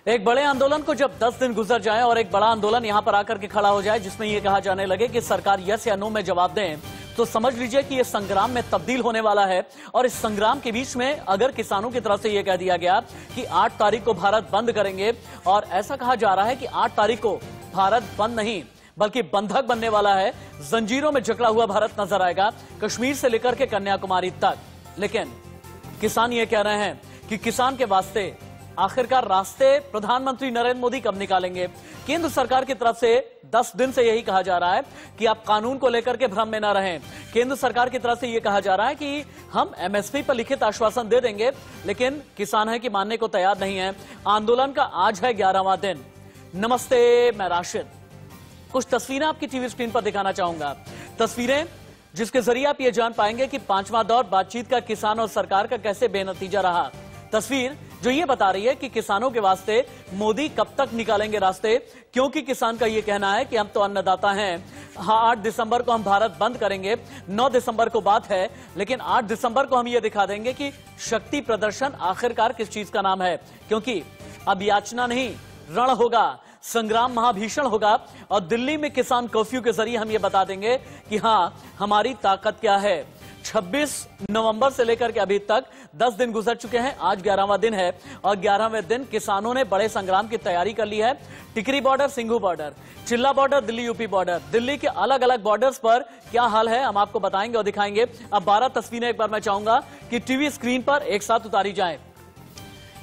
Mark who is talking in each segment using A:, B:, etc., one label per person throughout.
A: एक बड़े आंदोलन को जब 10 दिन गुजर जाएं और एक बड़ा आंदोलन यहां पर आकर के खड़ा हो जाए जिसमें यह कहा जाने लगे कि सरकार यस या नो में जवाब दें, तो समझ लीजिए कि यह संग्राम में तब्दील होने वाला है। और इस संग्राम के बीच में अगर किसानों की तरफ से यह कह दिया गया कि 8 तारीख को भारत बंद करेंगे, और ऐसा कहा जा रहा है कि 8 तारीख को भारत बंद नहीं बल्कि बंधक बनने वाला है, जंजीरों में जकड़ा हुआ भारत नजर आएगा, कश्मीर से लेकर के कन्याकुमारी तक। लेकिन किसान ये कह रहे हैं कि किसान के वास्ते आखिरकार रास्ते प्रधानमंत्री नरेंद्र मोदी कब निकालेंगे। केंद्र सरकार की तरफ से 10 दिन से यही कहा जा रहा है कि आप कानून को लेकर के भ्रम में न रहें। केंद्र सरकार की तरफ से यह कहा जा रहा है कि हम एमएसपी पर लिखित आश्वासन दे देंगे, लेकिन किसान है कि मानने को तैयार नहीं है। आंदोलन का आज है 11वां दिन। नमस्ते, मैं राशिद। कुछ तस्वीरें आपकी टीवी स्क्रीन पर दिखाना चाहूंगा, तस्वीरें जिसके जरिए आप ये जान पाएंगे कि 5वां दौर बातचीत का किसान और सरकार का कैसे बेनतीजा रहा। तस्वीर जो ये बता रही है कि किसानों के वास्ते मोदी कब तक निकालेंगे रास्ते, क्योंकि किसान का ये कहना है कि हम तो अन्नदाता हैं। हाँ, 8 दिसंबर को हम भारत बंद करेंगे, 9 दिसंबर को बात है, लेकिन 8 दिसंबर को हम ये दिखा देंगे कि शक्ति प्रदर्शन आखिरकार किस चीज का नाम है। क्योंकि अब याचना नहीं, रण होगा, संग्राम महाभीषण होगा, और दिल्ली में किसान कर्फ्यू के जरिए हम ये बता देंगे कि हाँ, हमारी ताकत क्या है। 26 नवंबर से लेकर के अभी तक 10 दिन गुजर चुके हैं, आज 11वां दिन है, और 11वें दिन किसानों ने बड़े संग्राम की तैयारी कर ली है। टिकरी बॉर्डर, सिंघू बॉर्डर, चिल्ला border, Delhi UP border, Delhi के अलग अलग बॉर्डर्स पर क्या हाल है हम आपको बताएंगे और दिखाएंगे। अब 12 तस्वीरें एक बार मैं चाहूंगा कि टीवी स्क्रीन पर एक साथ उतारी जाए।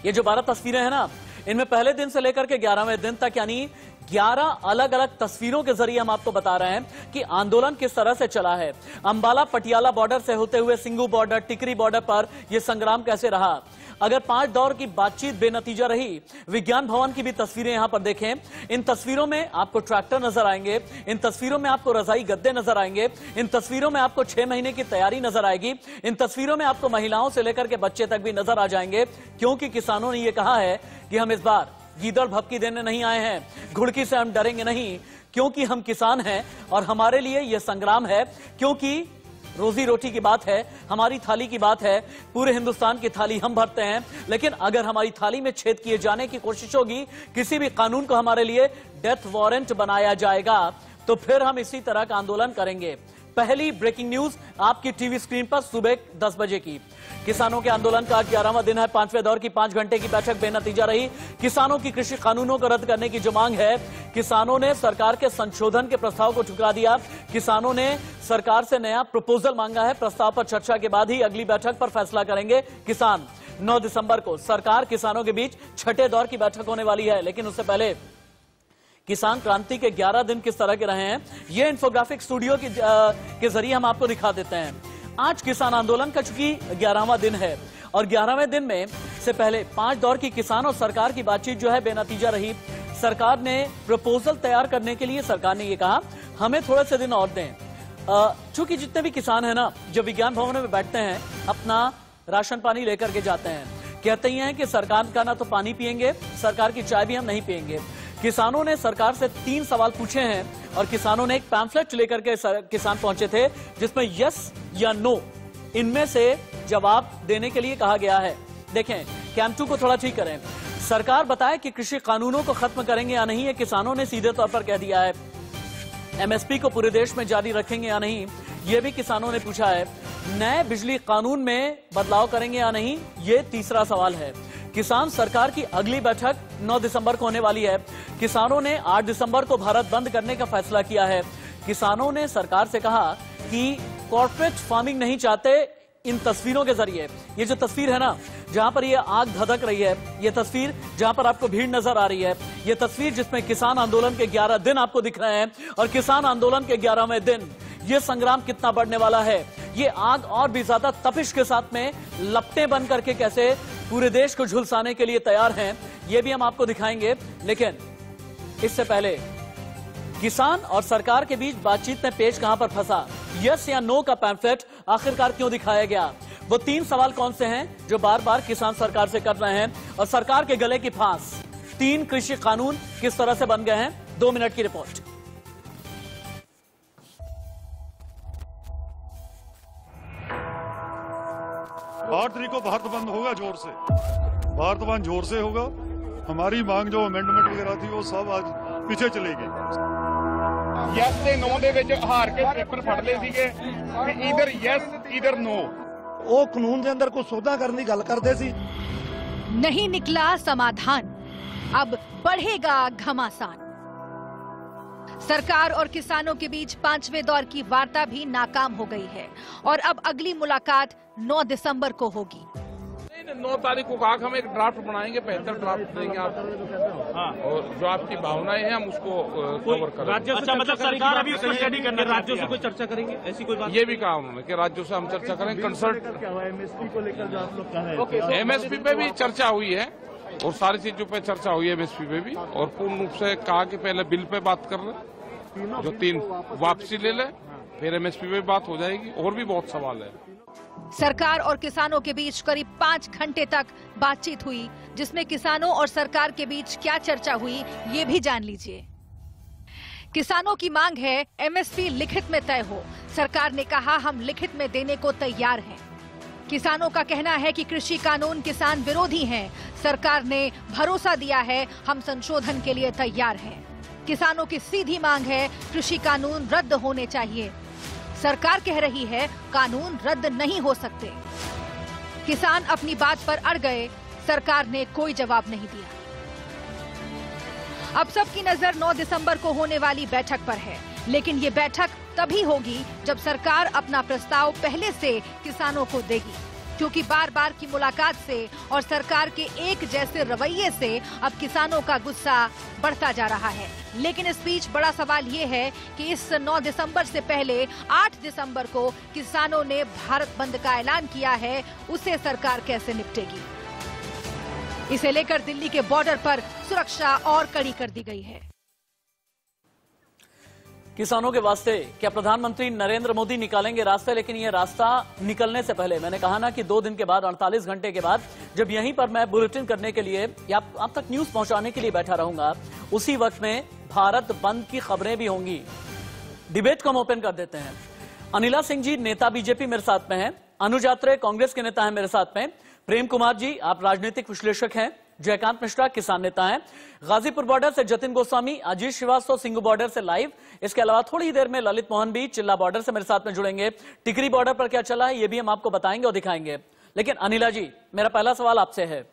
A: ये जो 12 तस्वीरें हैं ना, इनमें पहले दिन से लेकर के 11वें दिन तक यानी 11 अलग अलग तस्वीरों के जरिए हम आपको बता रहे हैं कि आंदोलन किस तरह से चला है। अंबाला पटियाला बॉर्डर से होते हुए सिंघू बॉर्डर, टिकरी बॉर्डर पर यह संग्राम कैसे रहा। अगर 5 दौर की बातचीत बेनतीजा रही, विज्ञान भवन की भी तस्वीरें यहां पर देखें। इन तस्वीरों में आपको ट्रैक्टर नजर आएंगे, इन तस्वीरों में आपको रजाई गद्दे नजर आएंगे, इन तस्वीरों में आपको 6 महीने की तैयारी नजर आएगी, इन तस्वीरों में आपको महिलाओं से लेकर के बच्चे तक भी नजर आ जाएंगे। क्योंकि किसानों ने यह कहा है कि हम इस बार गीदड़ भपकी देने नहीं आए हैं, घुड़की से हम डरेंगे नहीं, क्योंकि हम किसान हैं और हमारे लिए यह संग्राम है। क्योंकि रोजी रोटी की बात है, हमारी थाली की बात है, पूरे हिंदुस्तान की थाली हम भरते हैं, लेकिन अगर हमारी थाली में छेद किए जाने की कोशिश होगी, किसी भी कानून को हमारे लिए डेथ वारंट बनाया जाएगा, तो फिर हम इसी तरह का आंदोलन करेंगे। पहली ब्रेकिंग न्यूज आपकी टीवी स्क्रीन पर सुबह 10 बजे की। किसानों के आंदोलन का 11वां दिन है। 5वें दौर की 5 घंटे की बैठक बेनतीजा रही। किसानों की कृषि कानूनों को रद्द करने की जो मांग है, किसानों ने सरकार के संशोधन के प्रस्ताव को ठुकरा दिया। किसानों ने सरकार से नया प्रपोजल मांगा है। प्रस्ताव पर चर्चा के बाद ही अगली बैठक पर फैसला करेंगे किसान। 9 दिसंबर को सरकार किसानों के बीच छठे दौर की बैठक होने वाली है, लेकिन उससे पहले किसान क्रांति के 11 दिन किस तरह के रहे हैं, ये इंफोग्राफिक स्टूडियो के जरिए हम आपको दिखा देते हैं। आज किसान आंदोलन का चूंकि 11वां दिन है, और 11वें दिन में से पहले 5 दौर की किसान और सरकार की बातचीत जो है बेनतीजा रही। सरकार ने प्रपोजल तैयार करने के लिए सरकार ने ये कहा हमें थोड़े से दिन और दें। चूंकि जितने भी किसान है ना, जब विज्ञान भवन में बैठते हैं, अपना राशन पानी लेकर के जाते हैं, कहते ही हैं कि सरकार का ना तो पानी पिएंगे, सरकार की चाय भी हम नहीं पिएंगे। किसानों ने सरकार से 3 सवाल पूछे हैं, और किसानों ने एक पैम्फलेट लेकर के किसान पहुंचे थे जिसमें यस या नो इनमें से जवाब देने के लिए कहा गया है। देखें, कैम2 को थोड़ा ठीक करें। सरकार बताए कि कृषि कानूनों को खत्म करेंगे या नहीं, ये किसानों ने सीधे तौर पर कह दिया है। एमएसपी को पूरे देश में जारी रखेंगे या नहीं, ये भी किसानों ने पूछा है। नए बिजली कानून में बदलाव करेंगे या नहीं, ये तीसरा सवाल है। किसान सरकार की अगली बैठक 9 दिसंबर को होने वाली है। किसानों ने 8 दिसंबर को भारत बंद करने का फैसला किया है। किसानों ने सरकार से कहा कि कॉर्पोरेट फार्मिंग नहीं चाहते। इन तस्वीरों के जरिए, ये जो तस्वीर है ना, जहां पर ये आग धधक रही है, ये तस्वीर जहां पर आपको भीड़ नजर आ रही है, ये तस्वीर जिसमें किसान आंदोलन के 11 दिन आपको दिख रहे हैं, और किसान आंदोलन के 11वें दिन ये संग्राम कितना बढ़ने वाला है, ये आग और भी ज्यादा तपिश के साथ में लपटें बन करके कैसे पूरे देश को झुलसाने के लिए तैयार हैं, ये भी हम आपको दिखाएंगे। लेकिन इससे पहले किसान और सरकार के बीच बातचीत में पेच कहां पर फंसा, यस या नो का पैम्फलेट आखिरकार क्यों दिखाया गया, वो 3 सवाल कौन से हैं जो बार बार किसान सरकार से कर रहे हैं, और सरकार के गले की फांस 3 कृषि कानून किस तरह से बन गए हैं। 2 मिनट की रिपोर्ट।
B: 8 तारीख को भारत बंद होगा, जोर से भारत बंद जोर से होगा। हमारी मांग जो अमेंडमेंट वगैरह थी वो सब आज पीछे चली गई।
C: यस ते नो दे विच हार के पेपर फड़ ले सीगे कि इधर यस इधर नो।
D: वो कानून के अंदर कुछ सौदा करने की गल करते सी।
E: नहीं निकला समाधान, अब बढ़ेगा घमासान। सरकार और किसानों के बीच 5वें दौर की वार्ता भी नाकाम हो गई है और अब अगली मुलाकात 9 दिसंबर को होगी।
C: 9 तारीख को कहा हम एक ड्राफ्ट बनाएंगे, बेहतर ड्राफ्ट देंगे आपको। हाँ, और जो आपकी भावनाएं हैं हम उसको कवर करेंगे।
F: राज्यों से मतलब सरकार अभी उसको स्टडी करने, राज्यों से कोई चर्चा करेंगे, ऐसी कोई बात?
C: ये भी कहा उन्होंने कि राज्यों से हम चर्चा करेंगे। कंसल्ट
B: एमएसपी को लेकर जो आप लोग कह रहे हैं,
C: एमएसपी पे भी चर्चा हुई है और सारी चीजों पे चर्चा हुई है एमएसपी पे भी, और पूर्ण रूप से कहा कि पहले बिल पे बात कर ले, जो 3 वापसी ले ले, फिर एमएसपी पे बात हो जाएगी। और भी बहुत सवाल है।
E: सरकार और किसानों के बीच करीब 5 घंटे तक बातचीत हुई, जिसमें किसानों और सरकार के बीच क्या चर्चा हुई ये भी जान लीजिए। किसानों की मांग है एमएसपी लिखित में तय हो। सरकार ने कहा हम लिखित में देने को तैयार हैं। किसानों का कहना है कि कृषि कानून किसान विरोधी हैं। सरकार ने भरोसा दिया है हम संशोधन के लिए तैयार हैं। किसानों की सीधी मांग है कृषि कानून रद्द होने चाहिए। सरकार कह रही है कानून रद्द नहीं हो सकते। किसान अपनी बात पर अड़ गए, सरकार ने कोई जवाब नहीं दिया। अब सबकी नजर 9 दिसंबर को होने वाली बैठक पर है, लेकिन ये बैठक तभी होगी जब सरकार अपना प्रस्ताव पहले से किसानों को देगी, क्योंकि बार बार की मुलाकात से और सरकार के एक जैसे रवैये से अब किसानों का गुस्सा बढ़ता जा रहा है। लेकिन इस बीच बड़ा सवाल ये है कि इस 9 दिसंबर से पहले 8 दिसंबर को किसानों ने भारत बंद का ऐलान किया है, उसे सरकार कैसे निपटेगी? इसे लेकर दिल्ली के बॉर्डर पर सुरक्षा और कड़ी कर दी गई है।
A: किसानों के वास्ते क्या प्रधानमंत्री नरेंद्र मोदी निकालेंगे रास्ते? लेकिन ये रास्ता निकलने से पहले मैंने कहा ना कि 2 दिन के बाद, 48 घंटे के बाद, जब यहीं पर मैं बुलेटिन करने के लिए या आप तक न्यूज पहुंचाने के लिए बैठा रहूंगा, उसी वक्त में भारत बंद की खबरें भी होंगी। डिबेट को हम ओपन कर देते हैं। अनिला सिंह जी नेता बीजेपी मेरे साथ में हैं, अनुज यात्रे कांग्रेस के नेता हैं मेरे साथ में, प्रेम कुमार जी आप राजनीतिक विश्लेषक हैं, जयकांत मिश्रा किसान नेता हैं, गाजीपुर बॉर्डर से जतिन गोस्वामी, अजीत श्रीवास्तव सिंगू बॉर्डर से लाइव, इसके अलावा थोड़ी देर में ललित मोहन भी चिल्ला बॉर्डर से मेरे साथ में जुड़ेंगे। टिकरी बॉर्डर पर क्या चला है ये भी हम आपको बताएंगे और दिखाएंगे। लेकिन अनिला जी, मेरा पहला सवाल आपसे है,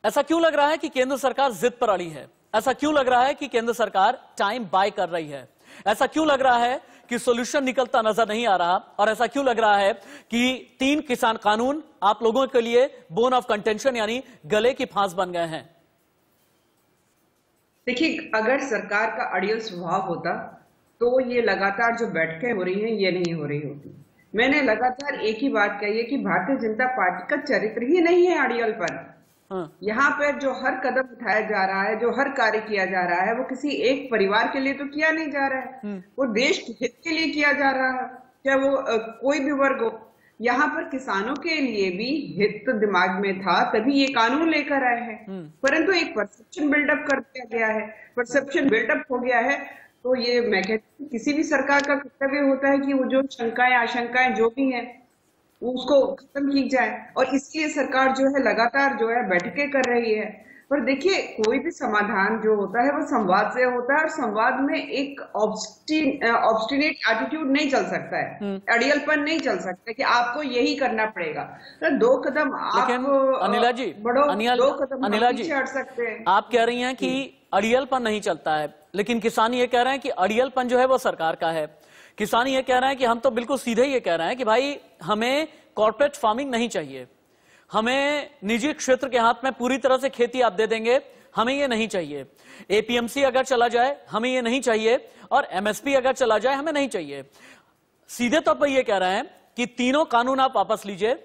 A: ऐसा क्यों लग रहा है कि केंद्र सरकार जिद पर अड़ी है? ऐसा क्यों लग रहा है कि केंद्र सरकार टाइम बाय कर रही है? ऐसा क्यों लग रहा है कि सॉल्यूशन निकलता नजर नहीं आ रहा? और ऐसा क्यों लग रहा है कि 3 किसान कानून आप लोगों के लिए बोन ऑफ कंटेंशन यानी गले की फांस बन गए हैं?
G: देखिए, अगर सरकार का अड़ियल स्वभाव होता तो ये लगातार जो बैठकें हो रही हैं ये नहीं हो रही होती। मैंने लगातार एक ही बात कही है कि भारतीय जनता पार्टी का चरित्र ही नहीं है अड़ियल पर। यहाँ पर जो हर कदम उठाया जा रहा है, जो हर कार्य किया जा रहा है, वो किसी एक परिवार के लिए तो किया नहीं जा रहा है, वो देश के हित के लिए किया जा रहा है, चाहे वो कोई भी वर्ग हो। यहाँ पर किसानों के लिए भी हित दिमाग में था तभी ये कानून लेकर आए हैं, परंतु एक परसेप्शन बिल्डअप कर दिया गया है, परसेप्शन बिल्डअप हो गया है। तो ये मैं कहती हूँ किसी भी सरकार का कर्तव्य होता है कि वो जो शंकाएं आशंकाएं जो भी है उसको खत्म की जाए, और इसलिए सरकार जो है लगातार जो है बैठकें कर रही है। पर देखिए, कोई भी समाधान जो होता है वो संवाद से होता है, और संवाद में एक ऑब्स्टिनेट एटीट्यूड नहीं चल सकता है, अड़ियलपन नहीं चल सकता कि आपको यही करना पड़ेगा। तो 2 कदम आप
A: अनिला जी,
G: बढ़ो, 2 कदम
A: अनिला जी,
G: हट सकते हैं।
A: आप कह रही हैं कि अड़ियलपन नहीं चलता है, लेकिन किसान ये कह रहे हैं कि अड़ियलपन जो है वो सरकार का है। किसान ये कह रहे हैं कि हम तो बिल्कुल सीधे ये कह रहे हैं कि भाई हमें कॉर्पोरेट फार्मिंग नहीं चाहिए, हमें निजी क्षेत्र के हाथ में पूरी तरह से खेती आप दे देंगे, हमें ये नहीं चाहिए। एपीएमसी अगर चला जाए हमें ये नहीं चाहिए, और एमएसपी अगर चला जाए हमें नहीं चाहिए। सीधे तौर पर ये कह रहे हैं कि तीनों कानून आप वापस लीजिए,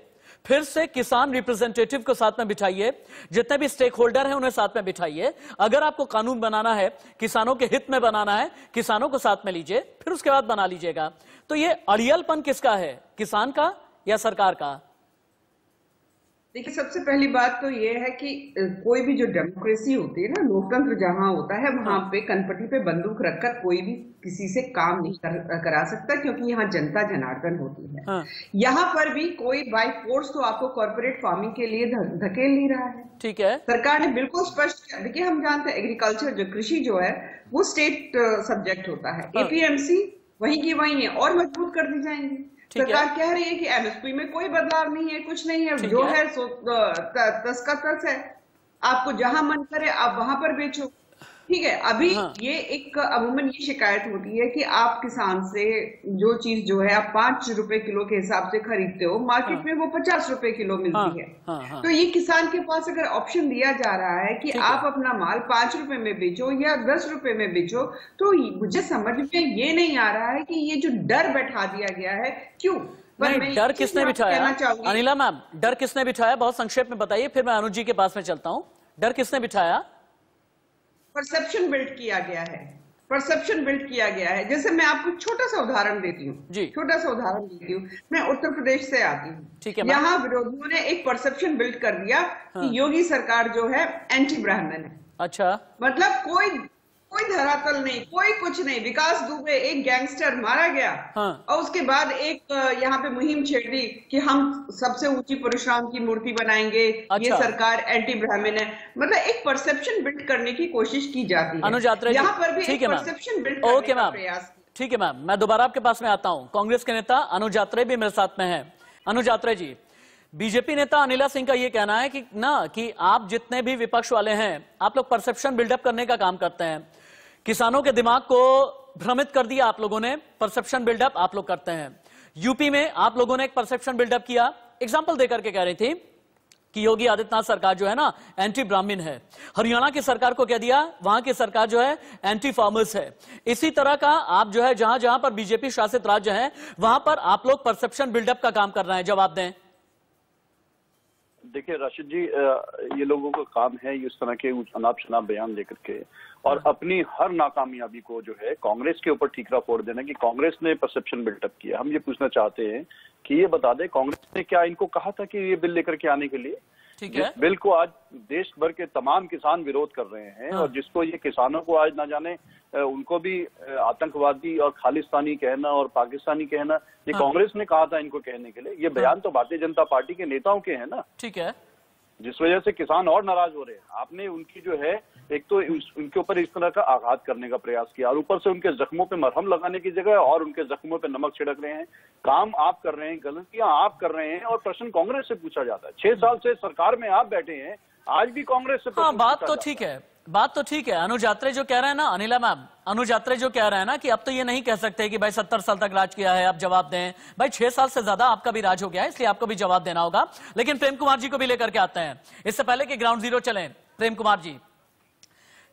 A: फिर से किसान रिप्रेजेंटेटिव को साथ में बिठाइए, जितने भी स्टेक होल्डर हैं उन्हें साथ में बिठाइए। अगर आपको कानून बनाना है, किसानों के हित में बनाना है, किसानों को साथ में लीजिए, फिर उसके बाद बना लीजिएगा। तो ये अड़ियलपन किसका है, किसान का या सरकार का?
G: देखिए, सबसे पहली बात तो ये है कि कोई भी जो डेमोक्रेसी होती है ना, लोकतंत्र जहां होता है वहां पे कनपटी पे बंदूक रखकर कोई भी किसी से काम नहीं करा सकता, क्योंकि यहाँ जनता जनार्दन होती है।
A: हाँ।
G: यहाँ पर भी कोई बाय फोर्स तो आपको कॉर्पोरेट फार्मिंग के लिए धकेल नहीं रहा है।
A: ठीक है,
G: सरकार ने बिल्कुल स्पष्ट किया। देखिए, हम जानते हैं एग्रीकल्चर जो कृषि जो है वो स्टेट सब्जेक्ट होता है।
A: हाँ।
G: एपीएमसी वहीं की वहीं है और मजबूत कर दी जाएंगी। सरकार कह रही है कि एमएसपी में कोई बदलाव नहीं है, कुछ नहीं है, जो है सो तस का तस है। आपको जहां मन करे आप वहां पर बेचो। ठीक है, अभी ये एक अमूमन ये शिकायत होती है कि आप किसान से जो चीज जो है आप 5 रुपए किलो के हिसाब से खरीदते हो, मार्केट में वो 50 रुपए किलो मिलती है। तो ये किसान के पास अगर ऑप्शन दिया जा रहा है कि आप अपना माल 5 रुपए में बेचो या 10 रुपए में बेचो, तो मुझे समझ में ये नहीं आ रहा है कि ये जो डर बैठा दिया गया है, क्यों?
A: नहीं, डर किसने बिठाया? अनिला मैम, डर किसने बिठाया? बहुत संक्षेप में बताइए, फिर मैं अनुज जी के पास में चलता हूँ। डर किसने बिठाया?
G: परसेप्शन बिल्ड किया गया है। परसेप्शन बिल्ड किया गया है। जैसे मैं आपको छोटा सा उदाहरण देती हूँ, छोटा सा उदाहरण देती हूँ। मैं उत्तर प्रदेश से आती हूँ। यहाँ विरोधियों ने एक परसेप्शन बिल्ड कर दिया कि योगी सरकार जो है एंटी ब्राह्मण है।
A: अच्छा,
G: मतलब कोई धरातल नहीं, कोई कुछ नहीं। विकास दुबे एक गैंगस्टर मारा गया। और उसके बाद एक यहाँ पे मुहिम छेड़ दी कि हम सबसे ऊंची परशुराम की मूर्ति बनाएंगे। ये सरकार एंटी ब्राह्मण है। मतलब एक परसेप्शन बिल्ड करने की कोशिश की जाती है।
A: अनुज यात्रा जी,
G: यहाँ पर भी एक परसेप्शन बिल्ड करने का प्रयास।
A: ठीक है मैम, मैं दोबारा आपके पास में आता हूँ। कांग्रेस के नेता अनुज यात्रा भी मेरे साथ में है। अनुज यात्रा जी, बीजेपी नेता अनिला सिंह का ये कहना है कि आप जितने भी विपक्ष वाले हैं, आप लोग परसेप्शन बिल्डअप करने का काम करते हैं। किसानों के दिमाग को भ्रमित कर दिया आप लोगों ने, परसेप्शन बिल्डअप आप लोग करते हैं। यूपी में आप लोगों ने एक परसेप्शन बिल्डअप किया, एग्जाम्पल देकर के कह रही थी कि योगी आदित्यनाथ सरकार जो है ना एंटी ब्राह्मण है। हरियाणा की सरकार को कह दिया वहां की सरकार जो है एंटी फार्मर्स है। इसी तरह का आप जो है जहां जहां पर बीजेपी शासित राज्य हैं वहां पर आप लोग परसेप्शन बिल्डअप का काम कर रहे हैं। जवाब दें।
H: देखिए राशिद जी, ये लोगों का काम है इस तरह के अनाप शनाप बयान लेकर के और अपनी हर नाकामयाबी को जो है कांग्रेस के ऊपर ठीकरा फोड़ देना कि कांग्रेस ने परसेप्शन बिल्डअप किया। हम ये पूछना चाहते हैं कि ये बता दें, कांग्रेस ने क्या इनको कहा था कि ये बिल लेकर के आने के लिए? जिस बिल को आज देश भर के तमाम किसान विरोध कर रहे हैं और जिसको ये किसानों को आज ना जाने उनको भी आतंकवादी और खालिस्तानी कहना और पाकिस्तानी कहना, ये कांग्रेस ने कहा था इनको कहने के लिए। ये बयान तो भारतीय जनता पार्टी के नेताओं के हैं ना।
A: ठीक है,
H: जिस वजह से किसान और नाराज हो रहे हैं। आपने उनकी जो है एक तो उनके ऊपर इस तरह का आघात करने का प्रयास किया और ऊपर से उनके जख्मों पे मरहम लगाने की जगह और उनके जख्मों पे नमक छिड़क रहे हैं। काम आप कर रहे हैं, गलतियां आप कर रहे हैं और प्रश्न कांग्रेस से पूछा जाता है। 6 साल से सरकार में आप बैठे हैं, आज भी कांग्रेस से
A: हाँ, बात तो ठीक है, बात तो ठीक है। अनुज यात्रे जो कह रहे हैं ना, अनिला मैम, अनुज यात्रे जो कह रहे हैं ना कि अब तो ये नहीं कह सकते कि भाई 70 साल तक राज किया है, आप जवाब दें। भाई 6 साल से ज्यादा आपका भी राज हो गया है, इसलिए आपको भी जवाब देना होगा। लेकिन प्रेम कुमार जी को भी लेकर के आते हैं। इससे पहले कि ग्राउंड जीरो चलें, प्रेम कुमार जी,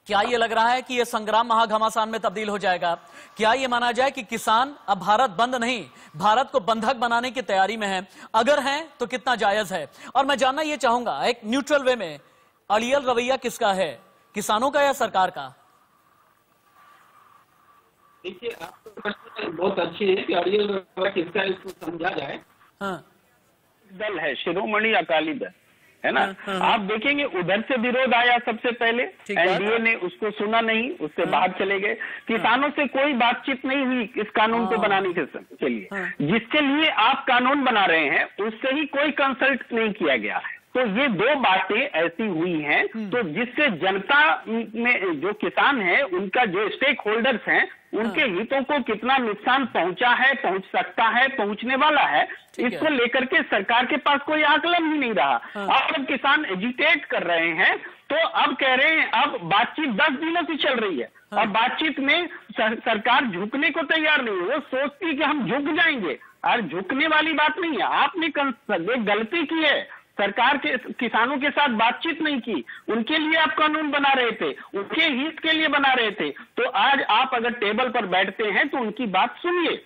A: क्या ये लग रहा है कि ये संग्राम महाघमासान में तब्दील हो जाएगा? क्या ये माना जाए कि किसान अब भारत बंद नहीं, भारत को बंधक बनाने की तैयारी में है? अगर हैं तो कितना जायज है? और मैं जानना ये चाहूंगा एक न्यूट्रल वे में, अड़ियल रवैया किसका है, किसानों का या सरकार का?
I: देखिए, आपका प्रश्न बहुत अच्छी है कि अड़ियल रवैया किसका है, इसको समझा जाए।
A: हाँ।
J: दल है शिरोमणि अकाली दल, है ना। आप देखेंगे उधर से विरोध आया सबसे पहले, एनडीए ने उसको सुना नहीं, उससे बाहर चले गए। किसानों से कोई बातचीत नहीं हुई इस कानून को बनाने के लिए। जिसके लिए आप कानून बना रहे हैं उससे ही कोई कंसल्ट नहीं किया गया है। तो ये 2 बातें ऐसी हुई हैं तो जिससे जनता में जो किसान है, उनका जो स्टेक होल्डर्स हैं, उनके हितों को कितना नुकसान पहुंचा है, पहुंच सकता है, पहुंचने वाला है, इसको लेकर के सरकार के पास कोई आकलन ही नहीं रहा। अब किसान एजिटेट कर रहे हैं तो अब कह रहे हैं, अब बातचीत 10 दिनों से चल रही है और बातचीत में सरकार झुकने को तैयार नहीं है। वो सोचती है कि हम झुक जाएंगे, और झुकने वाली बात नहीं है। आपने गलती की है, सरकार के किसानों के साथ बातचीत नहीं की, उनके लिए आप कानून बना रहे थे, उनके हित के लिए बना रहे थे। तो आज आप अगर टेबल पर बैठते हैं तो उनकी बात सुनिए।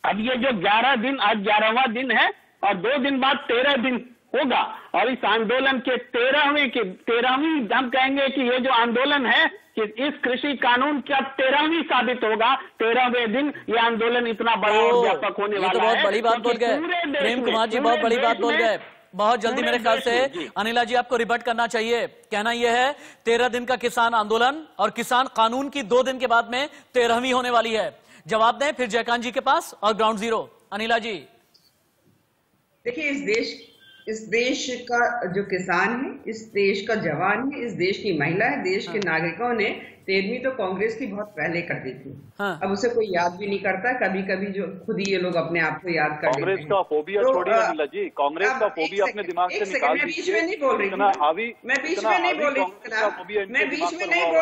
J: अब ये जो 11 दिन, आज 11वां दिन है और 2 दिन बाद 13 दिन होगा और इस आंदोलन के 13वीं हम कहेंगे कि ये जो आंदोलन है कि इस कृषि कानून का 13वीं साबित होगा। 13वें दिन ये आंदोलन इतना बड़ा और व्यापक होने वाला है।
A: बहुत बड़ी बात बोल गए प्रेम कुमार जी, बहुत बड़ी बात बोल गए। बहुत जल्दी मेरे ख्याल से अनिला जी आपको रिबट करना चाहिए। कहना यह है 13 दिन का किसान आंदोलन और किसान कानून की 2 दिन के बाद में 13वीं होने वाली है। जवाब दें फिर जयकांत जी के पास और ग्राउंड जीरो। अनिला जी
G: देखिए, इस देश का जो किसान है, इस देश का जवान है, इस देश की महिला है, देश के नागरिकों ने 13वीं तो कांग्रेस की बहुत पहले कर दी थी। अब उसे कोई याद भी नहीं करता। कभी कभी जो खुद ही ये लोग अपने आप को याद कर
H: कांग्रेस का फोबिया छोड़िए अनिला जी, कांग्रेस का फोबिया अपने दिमाग से निकाल दीजिए।
G: मैं बीच में नहीं बोल रही थी ना जनाब, मैं बीच में नहीं बोल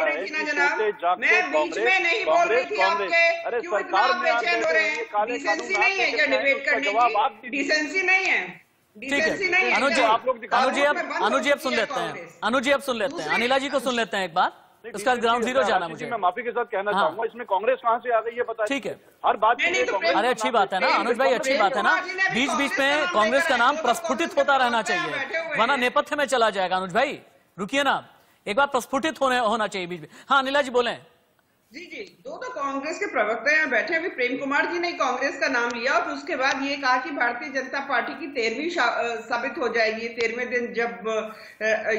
G: रही थी ना जनाब, मैं बीच में नहीं बोल रही थी आपके। क्यों इतना आप बेचैन हो रहे हैं? डिसेंसी नहीं है क्या डिबेट करने की? डिसेंसी नहीं है,
A: ठीक है। अनुज जी अब सुन लेते हैं, अनिला जी को सुन लेते हैं एक बार, उसका ग्राउंड जीरो जाना मुझे।
H: मैं माफी के साथ कहना चाहूंगा, इसमें कांग्रेस कहां से आ गई ये पता है?
A: ठीक है,
H: हर बात
A: अरे अच्छी बात है ना अनुज भाई, अच्छी बात है ना। बीच बीच में कांग्रेस का नाम प्रस्फुटित होता रहना चाहिए, वरना नेपथ्य में चला जाएगा। अनुज भाई रुकिए ना, एक बार प्रस्फुटित होना चाहिए बीच में। हाँ अनिला जी बोले।
G: जी, दो तो कांग्रेस के प्रवक्ता यहाँ बैठे अभी प्रेम कुमार जी ने कांग्रेस का नाम लिया और उसके बाद ये कहा कि भारतीय जनता पार्टी की 13वीं साबित हो जाएगी 13वें दिन जब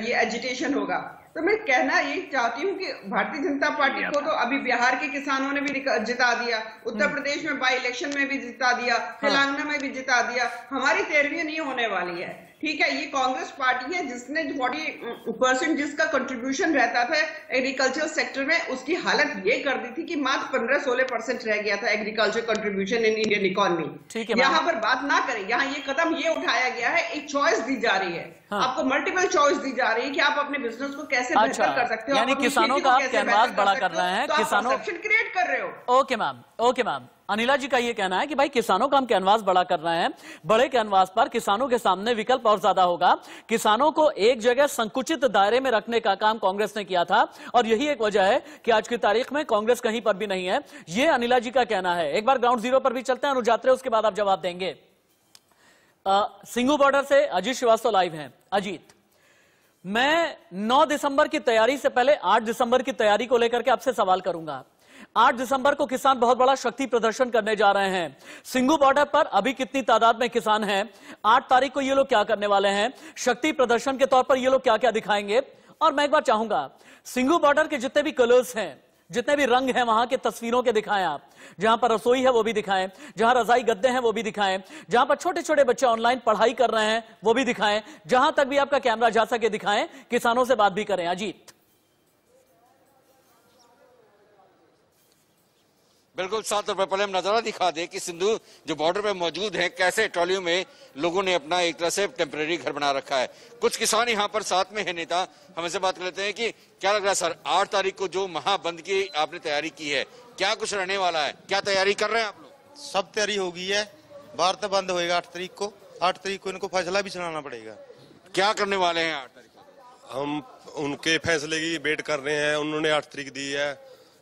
G: ये एजिटेशन होगा। तो मैं कहना ये चाहती हूँ कि भारतीय जनता पार्टी को तो अभी बिहार के किसानों ने भी जिता दिया, उत्तर प्रदेश में बाई इलेक्शन में भी जिता दिया, तेलंगाना में भी जिता दिया। हमारी 13वीं नहीं होने वाली है, ठीक है। ये कांग्रेस पार्टी है जिसने 40% जिसका कंट्रीब्यूशन रहता था एग्रीकल्चर सेक्टर में, उसकी हालत ये कर दी थी कि मात्र 15-16% रह गया था agriculture contribution in Indian economy. यहाँ पर बात ना करें, यहाँ ये कदम ये उठाया गया है, एक चॉइस दी जा रही है। हाँ। आपको मल्टीपल चॉइस दी जा रही है कि आप अपने बिजनेस को कैसे बेहतर कर सकते हो।
A: यानी किसानों का आप कैनवास बड़ा कर रहे हैं,
G: किसानों क्रिएट कर रहे हो।
A: ओके मैम, अनिला जी का ये कहना है कि भाई किसानों का हम कैनवास बड़ा कर रहे हैं, बड़े कैनवास पर किसानों के सामने विकल्प और ज्यादा होगा। किसानों को एक जगह संकुचित दायरे में रखने का काम कांग्रेस ने किया था और यही एक वजह है कि आज की तारीख में कांग्रेस कहीं पर भी नहीं है। ये अनिला जी का कहना है। एक बार ग्राउंड जीरो पर भी चलते हैं अनुज यात्रे, उसके बाद आप जवाब देंगे। सिंगू बॉर्डर से अजीत श्रीवास्तव लाइव हैं। अजीत, मैं 9 दिसंबर की तैयारी से पहले 8 दिसंबर की तैयारी को लेकर के आपसे सवाल करूंगा। 8 दिसंबर को किसान बहुत बड़ा शक्ति प्रदर्शन करने जा रहे हैं। सिंगू बॉर्डर पर अभी कितनी तादाद में किसान हैं? 8 तारीख को ये लोग क्या करने वाले हैं? शक्ति प्रदर्शन के तौर पर ये लोग क्या क्या दिखाएंगे? और मैं एक बार चाहूंगा, सिंगू बॉर्डर के जितने भी कलर्स हैं, जितने भी रंग हैं, वहां के तस्वीरों के दिखाएं आप। जहां पर रसोई है वो भी दिखाएं, जहां रजाई गद्दे हैं वो भी दिखाएं, जहां पर छोटे छोटे बच्चे ऑनलाइन पढ़ाई कर रहे हैं वो भी दिखाएं, जहां तक भी आपका कैमरा जा सके दिखाएं, किसानों से बात भी करें। अजीत,
K: बिल्कुल, साथ पहले हम नजारा दिखा दे कि सिंधु जो बॉर्डर पे मौजूद है, कैसे ट्रॉलियों में लोगों ने अपना एक तरह से टेम्परेरी घर बना रखा है। कुछ किसान यहाँ पर साथ में है, नेता हमसे बात कर लेते हैं कि क्या लग रहा है सर, 8 तारीख को जो महाबंद की आपने तैयारी की है, क्या कुछ रहने वाला है? क्या तैयारी कर रहे हैं आप लोग?
L: सब तैयारी हो गई है, भारत बंद होएगा 8 तारीख को। 8 तारीख को इनको फैसला भी सुनाना पड़ेगा।
K: क्या करने वाले हैं 8 तारीख को?
M: हम उनके फैसले की वेट कर रहे हैं। उन्होंने 8 तारीख दी है।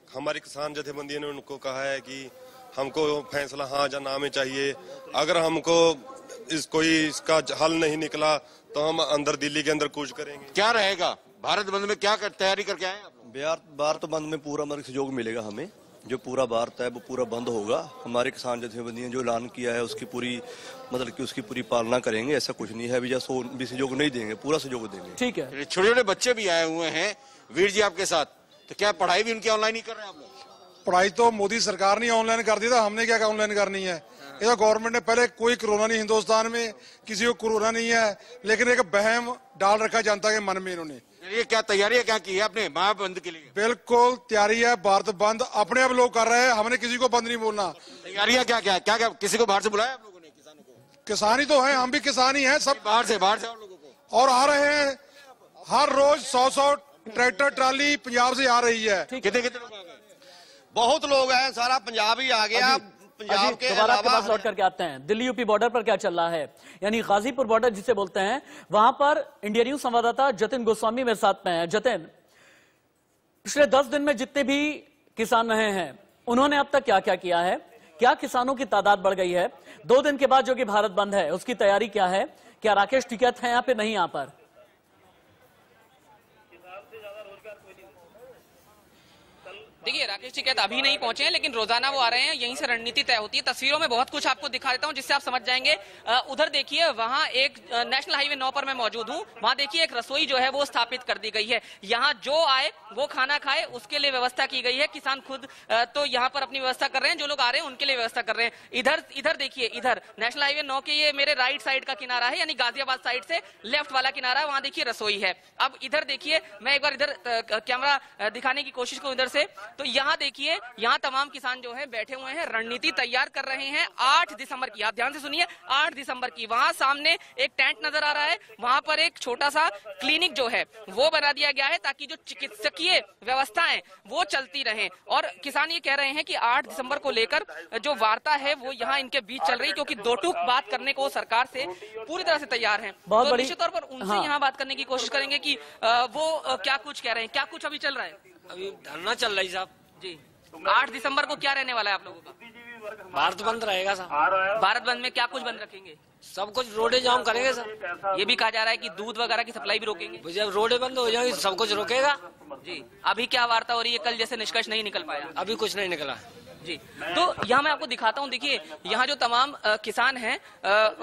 M: हमारी किसान जथेबंदी ने उनको कहा है कि हमको फैसला हाँ या ना में चाहिए। अगर हमको इसका हल नहीं निकला तो हम अंदर दिल्ली के अंदर कूच करेंगे।
K: क्या रहेगा भारत बंद में? क्या तैयारी करके आए आप?
N: भारत बंद में पूरा मतलब सहयोग मिलेगा हमें। जो पूरा भारत है वो पूरा बंद होगा। हमारे किसान जथेबंदी ने जो ऐलान किया है उसकी पूरी मतलब कि उसकी पूरी पालना करेंगे। ऐसा कुछ नहीं है भैया, भी सहयोग नहीं देंगे, पूरा सहयोग देंगे।
A: ठीक है।
K: छोटे छोटे बच्चे भी आए हुए हैं वीर जी आपके साथ, तो क्या पढ़ाई भी उनकी ऑनलाइन ही कर रहे हैं आप लोग?
D: पढ़ाई तो मोदी सरकार ने ऑनलाइन कर दी था, हमने क्या ऑनलाइन करनी है? ये तो गवर्नमेंट ने पहले कोई कोरोना नहीं, हिंदुस्तान में किसी को कोरोना नहीं है, लेकिन एक बहम डाल रखा जनता के मन में इन्होंने।
K: ये क्या तैयारी क्या की है आपने महाबंद के लिए?
D: बिल्कुल तैयारी है, भारत बंद अपने आप लोग कर रहे हैं, हमने किसी को बंद नहीं बोलना।
K: तैयारियां क्या क्या क्या क्या किसी को बाहर से बुलाया आप लोगों ने? किसानों को?
D: किसान ही तो है, हम भी किसान ही हैं सब।
K: बाहर से और लोगों को
D: और आ रहे हैं हर रोज 100 ट्रैक्टर ट्राली पंजाब से आ रही है।
K: कितने लोग आ गए?
L: बहुत लोग हैं, सारा पंजाब ही आ गया। पंजाब के
A: दोबारा आपके पास लौट करके आते हैं। दिल्ली यूपी बॉर्डर पर क्या चल रहा है, यानी गाजीपुर बॉर्डर जिसे बोलते हैं, वहां पर इंडिया न्यूज संवाददाता जतिन गोस्वामी मेरे साथ में है। जतिन, पिछले 10 दिन में जितने भी किसान रहे हैं उन्होंने अब तक क्या क्या किया है? क्या किसानों की तादाद बढ़ गई है? 2 दिन के बाद जो कि भारत बंद है उसकी तैयारी क्या है? क्या राकेश टिकैत है यहाँ पे? नहीं यहाँ पर
O: देखिए राकेश टिकैत अभी नहीं पहुंचे हैं, लेकिन रोजाना वो आ रहे हैं, यहीं से रणनीति तय होती है। तस्वीरों में बहुत कुछ आपको दिखा देता हूं जिससे आप समझ जाएंगे। उधर देखिए, वहां एक नेशनल हाईवे 9 पर मैं मौजूद हूं। वहां देखिए एक रसोई जो है वो स्थापित कर दी गई है। यहाँ जो आए वो खाना खाए, उसके लिए व्यवस्था की गई है। किसान खुद तो यहाँ पर अपनी व्यवस्था कर रहे हैं, जो लोग आ रहे हैं उनके लिए व्यवस्था कर रहे हैं। इधर देखिए, इधर नेशनल हाईवे 9 के ये मेरे राइट साइड का किनारा है, यानी गाजियाबाद साइड से लेफ्ट वाला किनारा है। वहां देखिए रसोई है। अब इधर देखिए, मैं एक बार इधर कैमरा दिखाने की कोशिश करूं इधर से, तो यहाँ देखिए, यहाँ तमाम किसान जो है बैठे हुए हैं, रणनीति तैयार कर रहे हैं 8 दिसंबर की। आप ध्यान से सुनिए, 8 दिसंबर की। वहां सामने एक टेंट नजर आ रहा है, वहां पर एक छोटा सा क्लिनिक जो है वो बना दिया गया है ताकि जो चिकित्सकीय व्यवस्थाएं वो चलती रहें। और किसान ये कह रहे हैं कि 8 दिसंबर को लेकर जो वार्ता है वो यहाँ इनके बीच चल रही है, क्योंकि दो टूक बात करने को सरकार से पूरी तरह से तैयार है। तो निश्चित तौर पर उनसे यहाँ बात करने की कोशिश करेंगे कि वो क्या कुछ कह रहे हैं। क्या कुछ अभी चल रहा है?
P: अभी धरना चल रहा है साहब
O: जी। 8 दिसंबर को क्या रहने वाला है आप लोगों का?
P: भारत बंद रहेगा साहब।
O: भारत बंद में क्या कुछ बंद रखेंगे?
P: सब कुछ रोडे जाम करेंगे सर।
O: ये भी कहा जा रहा है कि दूध वगैरह की सप्लाई भी रोकेंगे।
P: जब रोडे बंद हो जाएंगी सब कुछ रोकेगा
O: जी। अभी क्या वार्ता हो रही है? कल जैसे निष्कर्ष नहीं निकल पाया?
P: अभी कुछ नहीं निकला
O: जी। तो यहाँ मैं आपको दिखाता हूँ। देखिए, यहाँ जो तमाम किसान हैं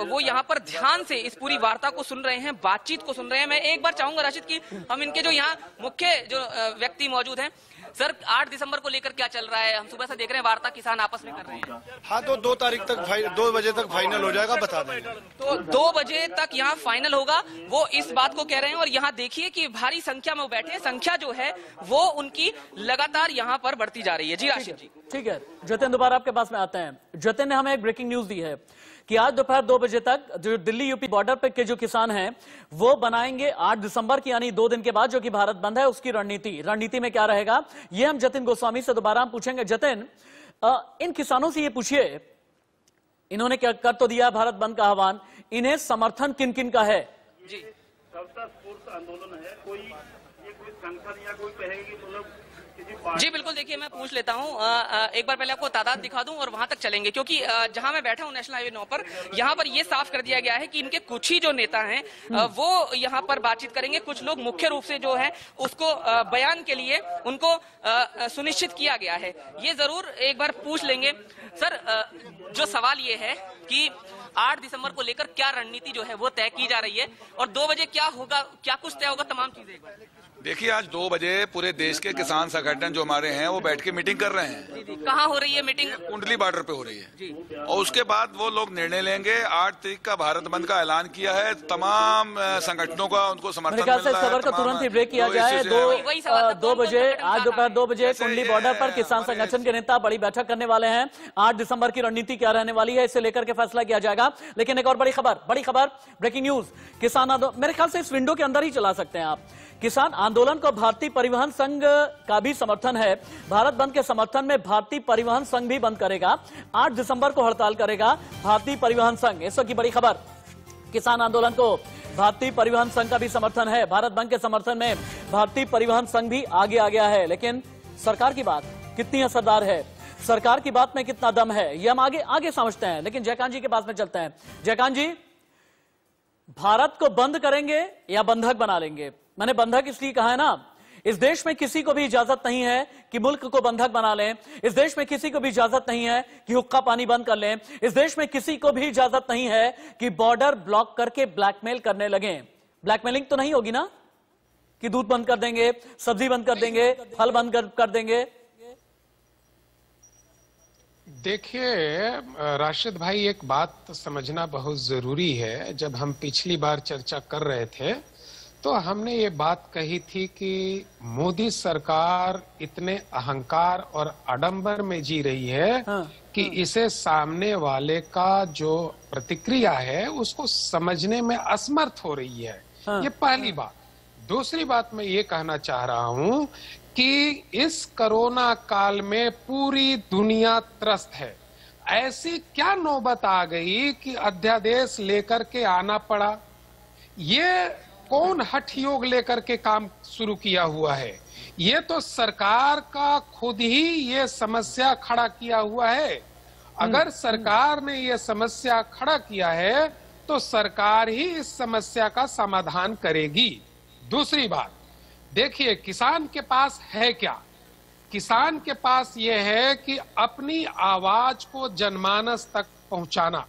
O: वो यहाँ पर ध्यान से इस पूरी वार्ता को सुन रहे हैं, बातचीत को सुन रहे हैं। मैं एक बार चाहूंगा राशिद कि हम इनके जो यहाँ मुख्य जो व्यक्ति मौजूद हैं, सर 8 दिसंबर को लेकर क्या चल रहा है? हम सुबह से देख रहे हैं वार्ता किसान आपस में कर रहे हैं।
Q: हाँ, तो 2 तारीख तक 2 बजे तक फाइनल हो जाएगा, बता देंगे।
O: तो 2 बजे तक यहाँ फाइनल होगा, वो इस बात को कह रहे हैं। और यहाँ देखिए कि भारी संख्या में वो बैठे हैं। संख्या जो है वो उनकी लगातार यहाँ पर बढ़ती जा रही है। जी राशिद जी।
A: ठीक है जतिन, दोबारा आपके पास में आते हैं। जतिन ने हमें एक ब्रेकिंग न्यूज दी है कि आज दोपहर 2 बजे तक जो दिल्ली यूपी बॉर्डर पे के जो किसान हैं वो बनाएंगे 8 दिसंबर की, यानी 2 दिन के बाद जो कि भारत बंद है उसकी रणनीति में क्या रहेगा, ये हम जतिन गोस्वामी से दोबारा हम पूछेंगे। जतिन, इन किसानों से ये पूछिए, इन्होंने क्या कर तो दिया भारत बंद का आह्वान, इन्हें समर्थन किन किन का है?
O: जी,
F: सबका स्फूर्त आंदोलन है। कोई संगठन या कोई कहेगी मतलब
O: जी बिल्कुल। देखिए, मैं पूछ लेता हूं, एक बार पहले आपको तादाद दिखा दूं और वहां तक चलेंगे, क्योंकि जहां मैं बैठा हूं नेशनल हाईवे 9 पर, यहां पर ये साफ कर दिया गया है कि इनके कुछ ही जो नेता हैं वो यहां पर बातचीत करेंगे। कुछ लोग मुख्य रूप से जो है उसको बयान के लिए उनको सुनिश्चित किया गया है। ये जरूर एक बार पूछ लेंगे। सर, जो सवाल ये है कि 8 दिसंबर को लेकर क्या रणनीति जो है वो तय की जा रही है, और 2 बजे क्या होगा, क्या कुछ तय होगा, तमाम चीजें।
R: देखिए, आज 2 बजे पूरे देश के किसान संगठन जो हमारे हैं वो बैठ के मीटिंग कर रहे हैं।
O: कहाँ हो रही है मीटिंग?
R: कुंडली बॉर्डर पे हो रही है। और उसके बाद वो लोग निर्णय लेंगे। 8 तारीख का भारत बंद का ऐलान किया है। तमाम संगठनों का उनको समर्थन मिल रहा है।
A: खबर का तुरंत ही ब्रेक किया जाए। 2 बजे आज दोपहर 2 बजे कुंडली बॉर्डर पर किसान संगठन के नेता बड़ी बैठक करने वाले हैं। 8 दिसंबर की रणनीति क्या रहने वाली है, इसे लेकर के फैसला किया जाएगा। लेकिन एक और बड़ी खबर, ब्रेकिंग न्यूज। किसान आंदोलन, मेरे ख्याल से इस विंडो के अंदर ही चला सकते हैं आप। किसान आंदोलन को भारतीय परिवहन संघ का भी समर्थन है। भारत बंद के समर्थन में भारतीय परिवहन संघ भी बंद करेगा। 8 दिसंबर को हड़ताल करेगा भारतीय परिवहन संघ। इस वक्त की बड़ी खबर, किसान आंदोलन को भारतीय परिवहन संघ का भी समर्थन है। भारत बंद के समर्थन में भारतीय परिवहन संघ भी आगे आ गया है। लेकिन सरकार की बात कितनी असरदार है, सरकार की बात में कितना दम है, ये हम आगे समझते हैं। लेकिन जयकांत जी के पास में चलते हैं। जयकांत जी, भारत को बंद करेंगे या बंधक बना लेंगे? मैंने बंधक इसलिए कहा है ना, इस देश में किसी को भी इजाजत नहीं है कि मुल्क को बंधक बना लें। इस देश में किसी को भी इजाजत नहीं है कि हुक्का पानी बंद कर लें। इस देश में किसी को भी इजाजत नहीं है कि बॉर्डर ब्लॉक करके ब्लैकमेल करने लगे। ब्लैकमेलिंग तो नहीं होगी ना कि दूध बंद कर देंगे, सब्जी बंद कर देंगे, फल बंद कर देंगे?
S: देखिए राशिद भाई, एक बात समझना बहुत जरूरी है। जब हम पिछली बार चर्चा कर रहे थे तो हमने ये बात कही थी कि मोदी सरकार इतने अहंकार और आडंबर में जी रही है कि इसे सामने वाले का जो प्रतिक्रिया है उसको समझने में असमर्थ हो रही है। ये पहली बात। दूसरी बात मैं ये कहना चाह रहा हूं कि इस कोरोना काल में पूरी दुनिया त्रस्त है। ऐसी क्या नौबत आ गई कि अध्यादेश लेकर के आना पड़ा? ये कौन हठ योग लेकर के काम शुरू किया हुआ है? ये तो सरकार का खुद ही ये समस्या खड़ा किया हुआ है। अगर सरकार ने ये समस्या खड़ा किया है तो सरकार ही इस समस्या का समाधान करेगी। दूसरी बात, देखिए किसान के पास है क्या? किसान के पास ये है कि अपनी आवाज को जनमानस तक पहुंचाना।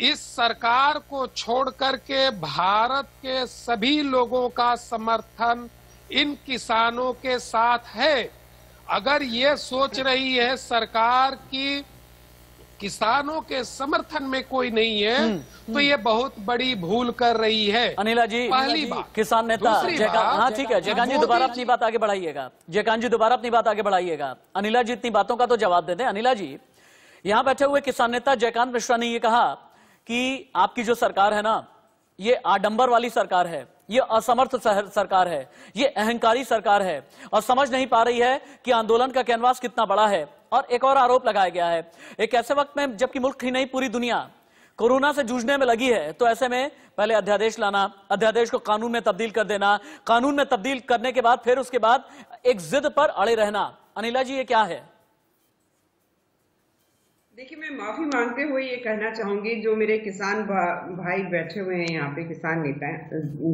S: इस सरकार को छोड़ करके भारत के सभी लोगों का समर्थन इन किसानों के साथ है। अगर ये सोच रही है सरकार की किसानों के समर्थन में कोई नहीं है, तो ये बहुत बड़ी भूल कर रही है।
A: अनिला जी,
S: पहली बात।
A: किसान नेता हाँ ठीक है, जयकांत जी दोबारा अपनी बात आगे बढ़ाइएगा। जयकांत जी दोबारा अपनी बात आगे बढ़ाइएगा। अनिला जी इतनी बातों का तो जवाब दे दें। अनिला जी, यहाँ बैठे हुए किसान नेता जयकांत मिश्रा ने ये कहा कि आपकी जो सरकार है ना, ये आडंबर वाली सरकार है, ये असमर्थ सरकार है, ये अहंकारी सरकार है और समझ नहीं पा रही है कि आंदोलन का कैनवास कितना बड़ा है। और एक और आरोप लगाया गया है, एक ऐसे वक्त में जबकि मुल्क ही नहीं पूरी दुनिया कोरोना से जूझने में लगी है, तो ऐसे में पहले अध्यादेश लाना, अध्यादेश को कानून में तब्दील कर देना, कानून में तब्दील करने के बाद फिर उसके बाद एक जिद पर अड़े रहना। अनिला जी, ये क्या है?
G: देखिए, मैं माफी मांगते हुए ये कहना चाहूंगी, जो मेरे किसान भाई बैठे हुए हैं यहाँ पे, किसान नेता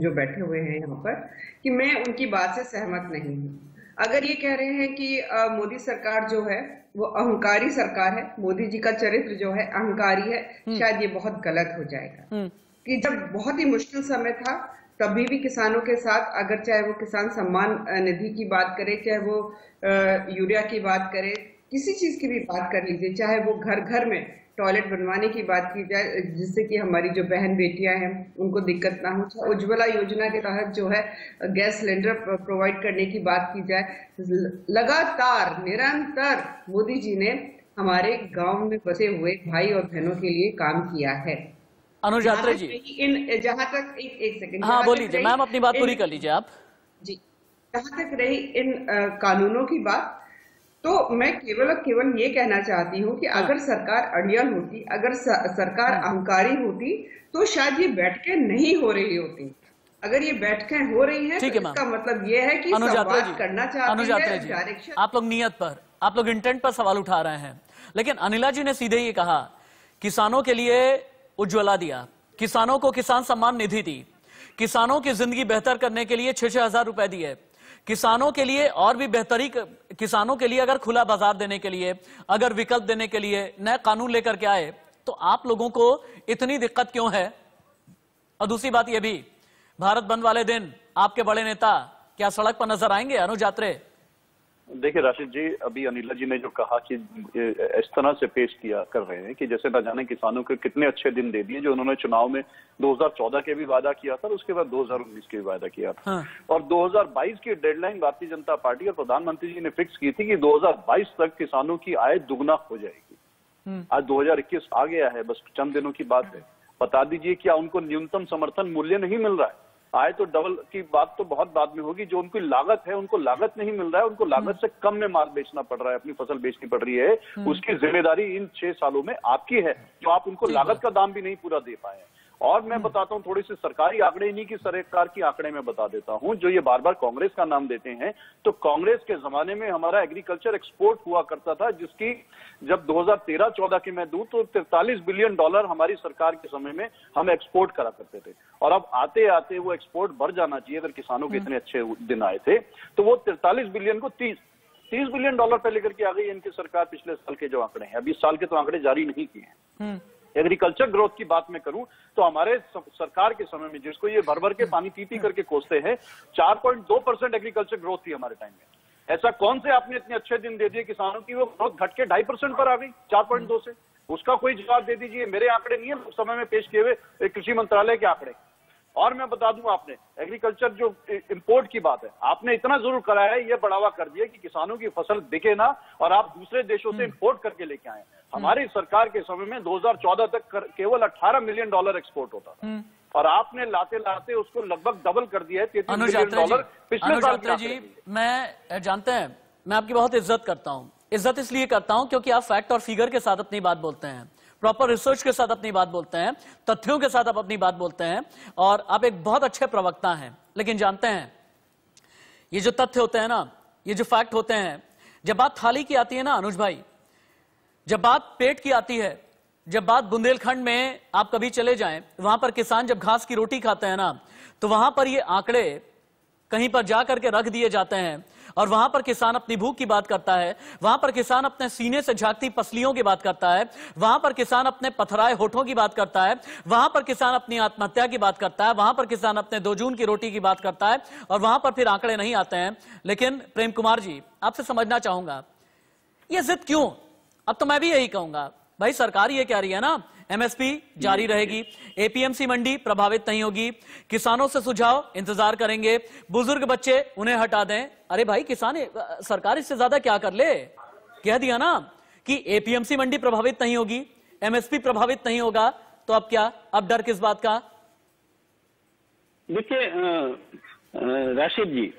G: जो बैठे हुए हैं यहाँ पर, कि मैं उनकी बात से सहमत नहीं हूँ। अगर ये कह रहे हैं कि मोदी सरकार जो है वो अहंकारी सरकार है, मोदी जी का चरित्र जो है अहंकारी है, शायद ये बहुत गलत हो जाएगा। कि जब बहुत ही मुश्किल समय था तभी भी किसानों के साथ, अगर चाहे वो किसान सम्मान निधि की बात करे, चाहे वो यूरिया की बात करे, किसी चीज की भी बात कर लीजिए, चाहे वो घर घर में टॉयलेट बनवाने की बात की जाए जिससे कि हमारी जो बहन बेटियां हैं उनको दिक्कत ना हो, उज्ज्वला योजना के तहत जो है गैस सिलेंडर प्रोवाइड करने की बात की जाए, लगातार निरंतर मोदी जी ने हमारे गांव में बसे हुए भाई और बहनों के लिए काम किया है।
A: अनुज यात्रे जी,
G: जहां तक एक सेकंड,
A: हाँ बोलिए मैम, अपनी बात पूरी कर लीजिए आप
G: जी। जहां तक रही इन कानूनों की बात, तो मैं केवल ये कहना चाहती हूँ कि अगर सरकार अड़ियल होती, अगर सरकार अहंकारी होती, तो शायद ये बैठकें नहीं हो रही होती। अगर ये बैठकें हो रही हैं, तो इसका मतलब ये है कि संवाद करना चाहती है, डायरेक्शन।
A: आप लोग नियत पर, आप लोग इंटेंट पर सवाल उठा रहे हैं, लेकिन अनिला जी ने सीधे ये कहा किसानों के लिए उज्ज्वला दिया, किसानों को किसान सम्मान निधि दी, किसानों की जिंदगी बेहतर करने के लिए 6-6 हजार रुपए दिए, किसानों के लिए और भी बेहतरी, किसानों के लिए अगर खुला बाजार देने के लिए, अगर विकल्प देने के लिए नए कानून लेकर के आए, तो आप लोगों को इतनी दिक्कत क्यों है? और दूसरी बात यह भी, भारत बंद वाले दिन आपके बड़े नेता क्या सड़क पर नजर आएंगे? अनुज यात्रे,
H: देखिए राशिद जी, अभी अनिला जी ने जो कहा कि इस तरह से पेश किया कर रहे हैं कि जैसे न जाने किसानों को कितने अच्छे दिन दे दिए, जो उन्होंने चुनाव में 2014 के भी वादा किया था, उसके बाद 2019 के भी वादा किया था। हाँ। और 2022 की डेडलाइन भारतीय जनता पार्टी और प्रधानमंत्री जी ने फिक्स की थी कि 2022 तक किसानों की आय दुगना हो जाएगी। आज 2021 आ गया है, बस चंद दिनों की बात है। बता दीजिए, क्या उनको न्यूनतम समर्थन मूल्य नहीं मिल रहा है? आय तो डबल की बात तो बहुत बाद में होगी, जो उनकी लागत है उनको लागत नहीं मिल रहा है, उनको लागत से कम में माल बेचना पड़ रहा है, अपनी फसल बेचनी पड़ रही है। उसकी जिम्मेदारी इन 6 सालों में आपकी है, जो आप उनको लागत का दाम भी नहीं पूरा दे पाए। और मैं बताता हूं, थोड़ी सी सरकारी आंकड़े नहीं की सरकार की आंकड़े में बता देता हूं, जो ये बार बार कांग्रेस का नाम देते हैं। तो कांग्रेस के जमाने में हमारा एग्रीकल्चर एक्सपोर्ट हुआ करता था, जिसकी जब 2013-14 की मैं दूं तो $43 बिलियन हमारी सरकार के समय में हम एक्सपोर्ट करा करते थे। और अब आते आते वो एक्सपोर्ट बढ़ जाना चाहिए, अगर किसानों के इतने अच्छे दिन आए थे, तो वो 43 बिलियन को 30 बिलियन डॉलर पे लेकर के आ गई इनकी सरकार। पिछले साल के जो आंकड़े हैं, अभी इस साल के तो आंकड़े जारी नहीं किए हैं। एग्रीकल्चर ग्रोथ की बात मैं करूं तो हमारे सरकार के समय में, जिसको ये भर भर के पानी पी करके कोसते हैं, 4.2% एग्रीकल्चर ग्रोथ थी हमारे टाइम में। ऐसा कौन से आपने इतने अच्छे दिन दे दिए किसानों की, वो ग्रोथ घट के 2.5% पर आ गई 4.2 से? उसका कोई जवाब दे दीजिए। मेरे आंकड़े नहीं है, उस समय में पेश किए हुए कृषि मंत्रालय के आंकड़े। और मैं बता दूं, आपने एग्रीकल्चर जो इंपोर्ट की बात है, आपने इतना जरूर कराया है, ये बढ़ावा कर दिया कि किसानों की फसल बिके ना और आप दूसरे देशों से इंपोर्ट करके लेके आए। हमारी सरकार के समय में 2014 तक केवल $18 मिलियन एक्सपोर्ट होता था, और आपने लाते लाते उसको लगभग डबल कर दिया है, $33 मिलियन पिछले साल जी।
A: मैं जानते हैं, मैं आपकी बहुत इज्जत करता हूं। इज्जत इसलिए करता हूं क्योंकि आप फैक्ट और फिगर के साथ अपनी बात बोलते हैं, प्रॉपर रिसर्च के साथ अपनी बात बोलते हैं, तथ्यों के साथ आप अपनी बात बोलते हैं, और आप एक बहुत अच्छे प्रवक्ता हैं। लेकिन जानते हैं, ये जो तथ्य होते हैं ना, ये जो फैक्ट होते हैं, जब बात थाली की आती है ना अनुज भाई, जब बात पेट की आती है, जब बात बुंदेलखंड में आप कभी चले जाएं, वहां पर किसान जब घास की रोटी खाते हैं ना, तो वहां पर ये आंकड़े कहीं पर जाकर के रख दिए जाते हैं और वहां पर किसान अपनी भूख की बात करता है, वहां पर किसान अपने सीने से झांकती पसलियों की बात करता है, वहां पर किसान अपने पथराए होठों की बात करता है, वहां पर किसान अपनी आत्महत्या की बात करता है, वहां पर किसान अपने 2 जून की रोटी की बात करता है और वहां पर फिर आंकड़े नहीं आते हैं। लेकिन प्रेम कुमार जी, आपसे समझना चाहूंगा ये जिद क्यों? अब तो मैं भी यही कहूंगा, भाई सरकार ये कह रही है ना एमएसपी जारी रहेगी, एपीएमसी मंडी प्रभावित नहीं होगी, किसानों से सुझाव इंतजार करेंगे, बुजुर्ग बच्चे उन्हें हटा दें। अरे भाई किसान, सरकार इससे ज्यादा क्या कर ले? कह दिया ना कि एपीएमसी मंडी प्रभावित नहीं होगी, एमएसपी प्रभावित नहीं होगा, तो अब क्या, अब डर किस बात का?
J: देखिए राशिद जी,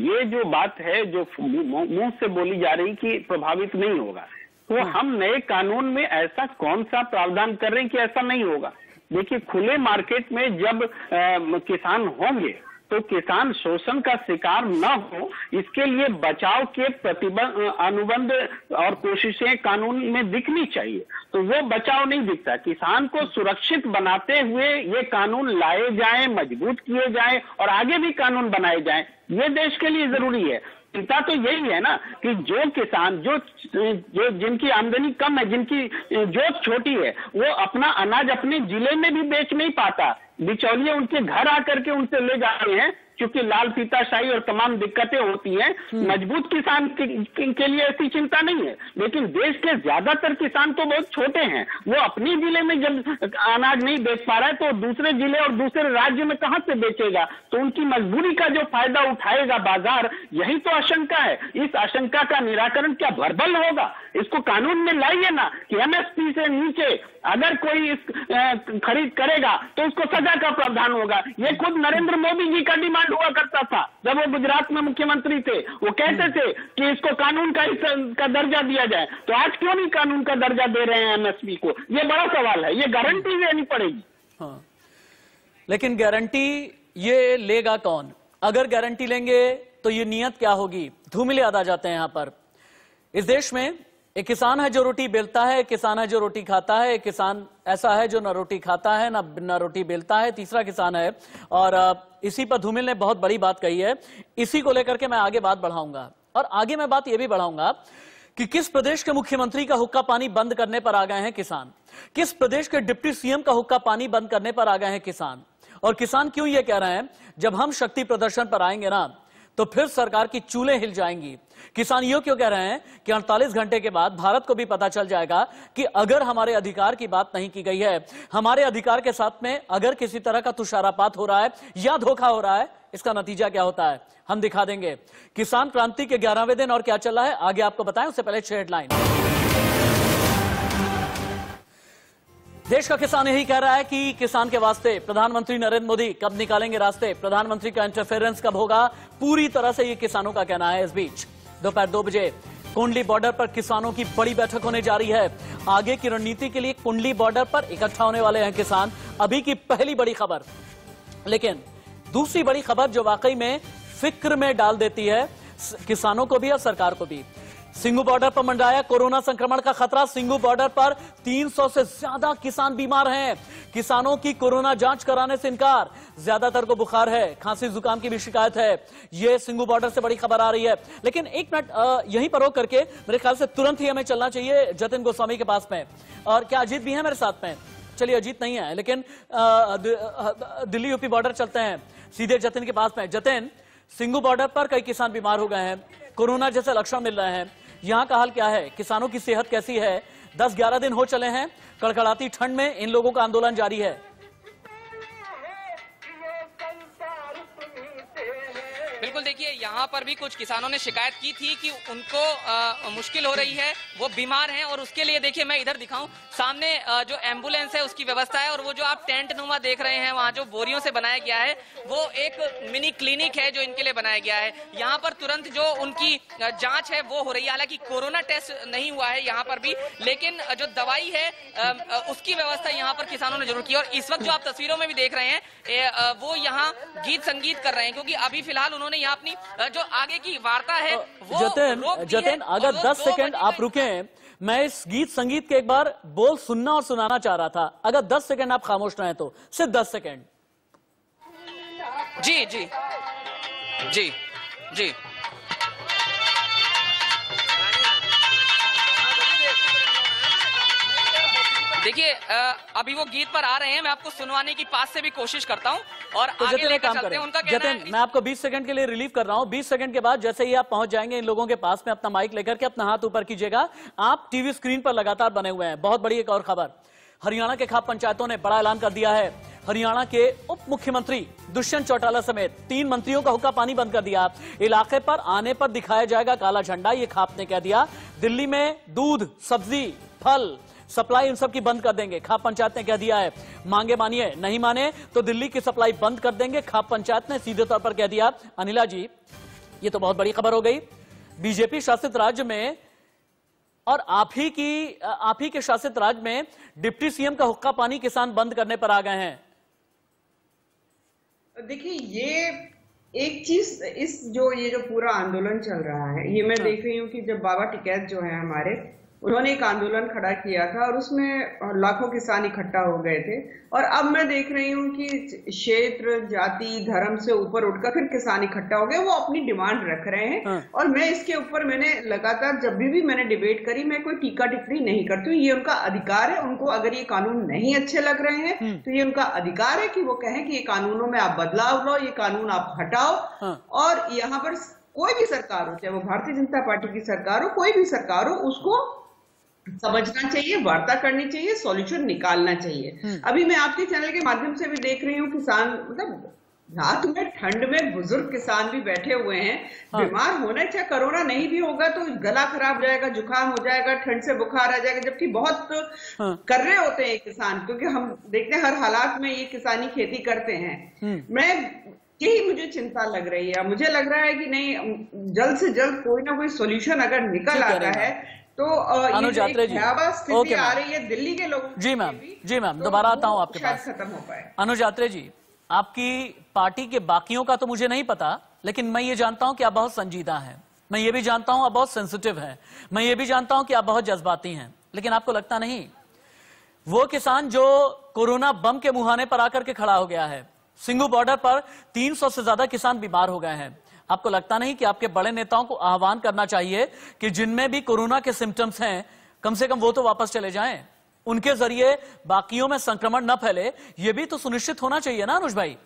J: ये जो बात है जो मुंह से बोली जा रही कि प्रभावित नहीं होगा, तो हम नए कानून में ऐसा कौन सा प्रावधान कर रहे हैं कि ऐसा नहीं होगा? देखिए, खुले मार्केट में जब किसान होंगे तो किसान शोषण का शिकार न हो, इसके लिए बचाव के अनुबंध और कोशिशें कानून में दिखनी चाहिए। तो वो बचाव नहीं दिखता। किसान को सुरक्षित बनाते हुए ये कानून लाए जाएं, मजबूत किए जाएं और आगे भी कानून बनाए जाएं, ये देश के लिए जरूरी है। चिंता तो यही है ना कि जो किसान जो जिनकी आमदनी कम है, जिनकी जोत छोटी है, वो अपना अनाज अपने जिले में भी बेच नहीं पाता, बिचौलिए उनके घर आकर के उनसे ले जा रहे हैं, क्योंकि लाल फीताशाही और तमाम दिक्कतें होती हैं। मजबूत किसान के लिए ऐसी चिंता नहीं है, लेकिन देश के ज्यादातर किसान तो बहुत छोटे हैं, वो अपने जिले में जब अनाज नहीं बेच पा रहा है तो दूसरे जिले और दूसरे राज्य में कहां से बेचेगा? तो उनकी मजबूरी का जो फायदा उठाएगा बाजार, यही तो आशंका है। इस आशंका का निराकरण क्या भरबल होगा? इसको कानून में लाइए ना कि एमएसपी से नीचे अगर कोई इस खरीद करेगा तो उसको सजा का प्रावधान होगा। ये खुद नरेंद्र मोदी जी का डिमांड हुआ करता था जब वो गुजरात में मुख्यमंत्री थे। वो कहते थे कि इसको कानून का दर्जा दिया जाए। तो आज क्यों नहीं कानून का दर्जा दे रहे हैं एमएसपी को? ये बड़ा सवाल है। ये गारंटी देनी पड़ेगी।
A: हाँ, लेकिन गारंटी ये लेगा कौन? अगर गारंटी लेंगे तो ये नियत क्या होगी? धूमिल याद आ जाते हैं यहां पर। इस देश में एक किसान है जो रोटी बेलता है, एक किसान है जो रोटी खाता है, एक किसान ऐसा है जो न रोटी खाता है न रोटी बेलता है, तीसरा किसान है। और इसी पर धूमिल ने बहुत बड़ी बात कही है। इसी को लेकर के मैं आगे बात बढ़ाऊंगा और आगे मैं बात यह भी बढ़ाऊंगा कि किस प्रदेश के मुख्यमंत्री का हुक्का पानी बंद करने पर आ गए हैं किसान, किस प्रदेश के डिप्टी सीएम का हुक्का पानी बंद करने पर आ गए हैं किसान। और किसान क्यों ये कह रहे हैं, जब हम शक्ति प्रदर्शन पर आएंगे ना तो फिर सरकार की चूल्हें हिल जाएंगी। किसान ये क्यों कह रहे हैं कि 48 घंटे के बाद भारत को भी पता चल जाएगा कि अगर हमारे अधिकार की बात नहीं की गई है, हमारे अधिकार के साथ में अगर किसी तरह का तुषारापात हो रहा है या धोखा हो रहा है, इसका नतीजा क्या होता है हम दिखा देंगे। किसान क्रांति के 11वें दिन और क्या चल रहा है आगे आपको बताएं, उससे पहले 6 हेडलाइन। देश का किसान यही कह रहा है कि किसान के वास्ते प्रधानमंत्री नरेंद्र मोदी कब निकालेंगे रास्ते, प्रधानमंत्री का इंटरफेरेंस कब होगा, पूरी तरह से ये किसानों का कहना है। इस बीच दोपहर 2 बजे कुंडली बॉर्डर पर किसानों की बड़ी बैठक होने जा रही है। आगे की रणनीति के लिए कुंडली बॉर्डर पर इकट्ठा होने वाले हैं किसान। अभी की पहली बड़ी खबर, लेकिन दूसरी बड़ी खबर जो वाकई में फिक्र में डाल देती है किसानों को भी और सरकार को भी। सिंगू बॉर्डर पर मंडराया कोरोना संक्रमण का खतरा। सिंगू बॉर्डर पर 300 से ज्यादा किसान बीमार हैं। किसानों की कोरोना जांच कराने से इनकार, ज्यादातर को बुखार है, खांसी जुकाम की भी शिकायत है। यह सिंगू बॉर्डर से बड़ी खबर आ रही है। लेकिन एक मिनट यहीं पर रोक करके मेरे ख्याल से तुरंत ही हमें चलना चाहिए जतिन गोस्वामी के पास में। और क्या अजीत भी है मेरे साथ में? चलिए, अजीत नहीं है, लेकिन दिल्ली यूपी बॉर्डर चलते हैं सीधे जतिन के पास में। जतिन, सिंगू बॉर्डर पर कई किसान बीमार हो गए हैं, कोरोना जैसे लक्षण मिल रहे हैं, यहां का हाल क्या है? किसानों की सेहत कैसी है? 10-11 दिन हो चले हैं, कड़कड़ाती ठंड में इन लोगों का आंदोलन जारी है।
O: बिल्कुल, देखिए यहाँ पर भी कुछ किसानों ने शिकायत की थी कि उनको मुश्किल हो रही है, वो बीमार हैं। और उसके लिए देखिए मैं इधर दिखाऊं, सामने जो एम्बुलेंस है उसकी व्यवस्था है। और वो जो आप टेंट नुमा देख रहे हैं वहाँ जो बोरियों से बनाया गया है, वो एक मिनी क्लिनिक है जो इनके लिए बनाया गया है। यहाँ पर तुरंत जो उनकी जांच है वो हो रही है। हालांकि कोरोना टेस्ट नहीं हुआ है यहाँ पर भी, लेकिन जो दवाई है उसकी व्यवस्था यहाँ पर किसानों ने जरूर की। और इस वक्त जो आप तस्वीरों में भी देख रहे हैं वो यहाँ गीत संगीत कर रहे हैं, क्योंकि अभी फिलहाल उन्होंने यहाँ अपनी जो आगे की वार्ता है वो
A: जतिन अगर 10 सेकंड आप रुकें, मैं इस गीत संगीत के एक बार बोल सुनना और सुनाना चाह रहा था। अगर 10 सेकंड आप खामोश रहें तो सिर्फ 10 सेकंड।
O: जी जी जी जी देखिए अभी वो गीत पर आ रहे हैं, मैं आपको सुनवाने की पास से भी कोशिश करता हूं और
A: तो
O: आगे लेकर चलते हैं। उनका कहना है
A: मैं आपको 20 सेकंड के लिए रिलीव कर रहा हूं। 20 सेकंड के बाद जैसे ही आप पहुंच जाएंगे इन लोगों के पास में, अपना माइक लेकर के अपना हाथ ऊपर कीजिएगा। आप टीवी स्क्रीन पर लगातार बने हुए हैं। बहुत बड़ी एक और खबर, हरियाणा के खाप पंचायतों ने बड़ा ऐलान कर दिया है। हरियाणा के उप मुख्यमंत्री दुष्यंत चौटाला समेत 3 मंत्रियों का हुक्का पानी बंद कर दिया। इलाके पर आने पर दिखाया जाएगा काला झंडा, ये खाप ने कह दिया। दिल्ली में दूध, सब्जी, फल सप्लाई इन सब की बंद कर देंगे, खाप पंचायत ने कह दिया है। मांगे मानिए, नहीं माने तो दिल्ली की सप्लाई बंद कर देंगे, खाप पंचायत ने सीधे तौर पर कह दिया। अनिला जी, ये तो बहुत बड़ी खबर हो गई। बीजेपी शासित राज्य में और आप ही के शासित राज्य में डिप्टी सीएम का हुक्का पानी किसान बंद करने पर आ गए हैं।
G: देखिए, ये एक चीज, ये जो पूरा आंदोलन चल रहा है, ये मैं देख रही हूँ कि जब बाबा टिकैत जो है हमारे, उन्होंने एक आंदोलन खड़ा किया था और उसमें लाखों किसान इकट्ठा हो गए थे। और अब मैं देख रही हूँ कि क्षेत्र, जाति, धर्म से ऊपर उठकर फिर किसान इकट्ठा हो गए, वो अपनी डिमांड रख रहे हैं। और मैं इसके ऊपर मैंने लगातार जब भी मैंने डिबेट करी, मैं कोई टीका टिप्पणी नहीं करती हूँ। ये उनका अधिकार है। उनको अगर ये कानून नहीं अच्छे लग रहे हैं तो ये उनका अधिकार है कि वो कहें कि ये कानूनों में आप बदलाव लो, ये कानून आप हटाओ। और यहाँ पर कोई भी सरकार हो, चाहे वो भारतीय जनता पार्टी की सरकार हो, कोई भी सरकार हो, उसको समझना चाहिए, वार्ता करनी चाहिए, सॉल्यूशन निकालना चाहिए। अभी मैं आपके चैनल के माध्यम से भी देख रही हूँ, किसान मतलब रात में ठंड में बुजुर्ग किसान भी बैठे हुए हैं। बीमार होना, चाहे कोरोना नहीं भी होगा तो गला खराब जाएगा, जुकाम हो जाएगा, ठंड से बुखार आ जाएगा, जबकि बहुत कर रहे होते हैं किसान, क्योंकि हम देखते हैं हर हालात में ये किसानी खेती करते हैं। यही मुझे चिंता लग रही है। मुझे लग रहा है कि नहीं, जल्द से जल्द कोई ना कोई सोल्यूशन अगर निकल आता है तो
A: अनुज यात्रे जी,
G: स्थिति आ रही है दिल्ली के लोगों
A: जी मैम दोबारा आता हूं आपके पास।
G: खत्म हो पाए।
A: अनुज यात्रे जी, आपकी पार्टी के बाकियों का तो मुझे नहीं पता, लेकिन मैं ये जानता हूं कि आप बहुत संजीदा हैं। मैं ये भी जानता हूं आप बहुत सेंसिटिव हैं। मैं ये भी जानता हूं कि आप बहुत जज्बाती हैं। लेकिन आपको लगता नहीं, वो किसान जो कोरोना बम के मुहाने पर आकर के खड़ा हो गया है, सिंगू बॉर्डर पर 300 से ज्यादा किसान बीमार हो गए हैं, आपको लगता नहीं कि आपके बड़े नेताओं को आह्वान करना चाहिए कि जिनमें भी कोरोना के सिम्टम्स हैं, कम से कम वो तो वापस चले जाएं, उनके जरिए बाकियों में संक्रमण न फैले? ये भी तो सुनिश्चित होना चाहिए ना अनुज भाई?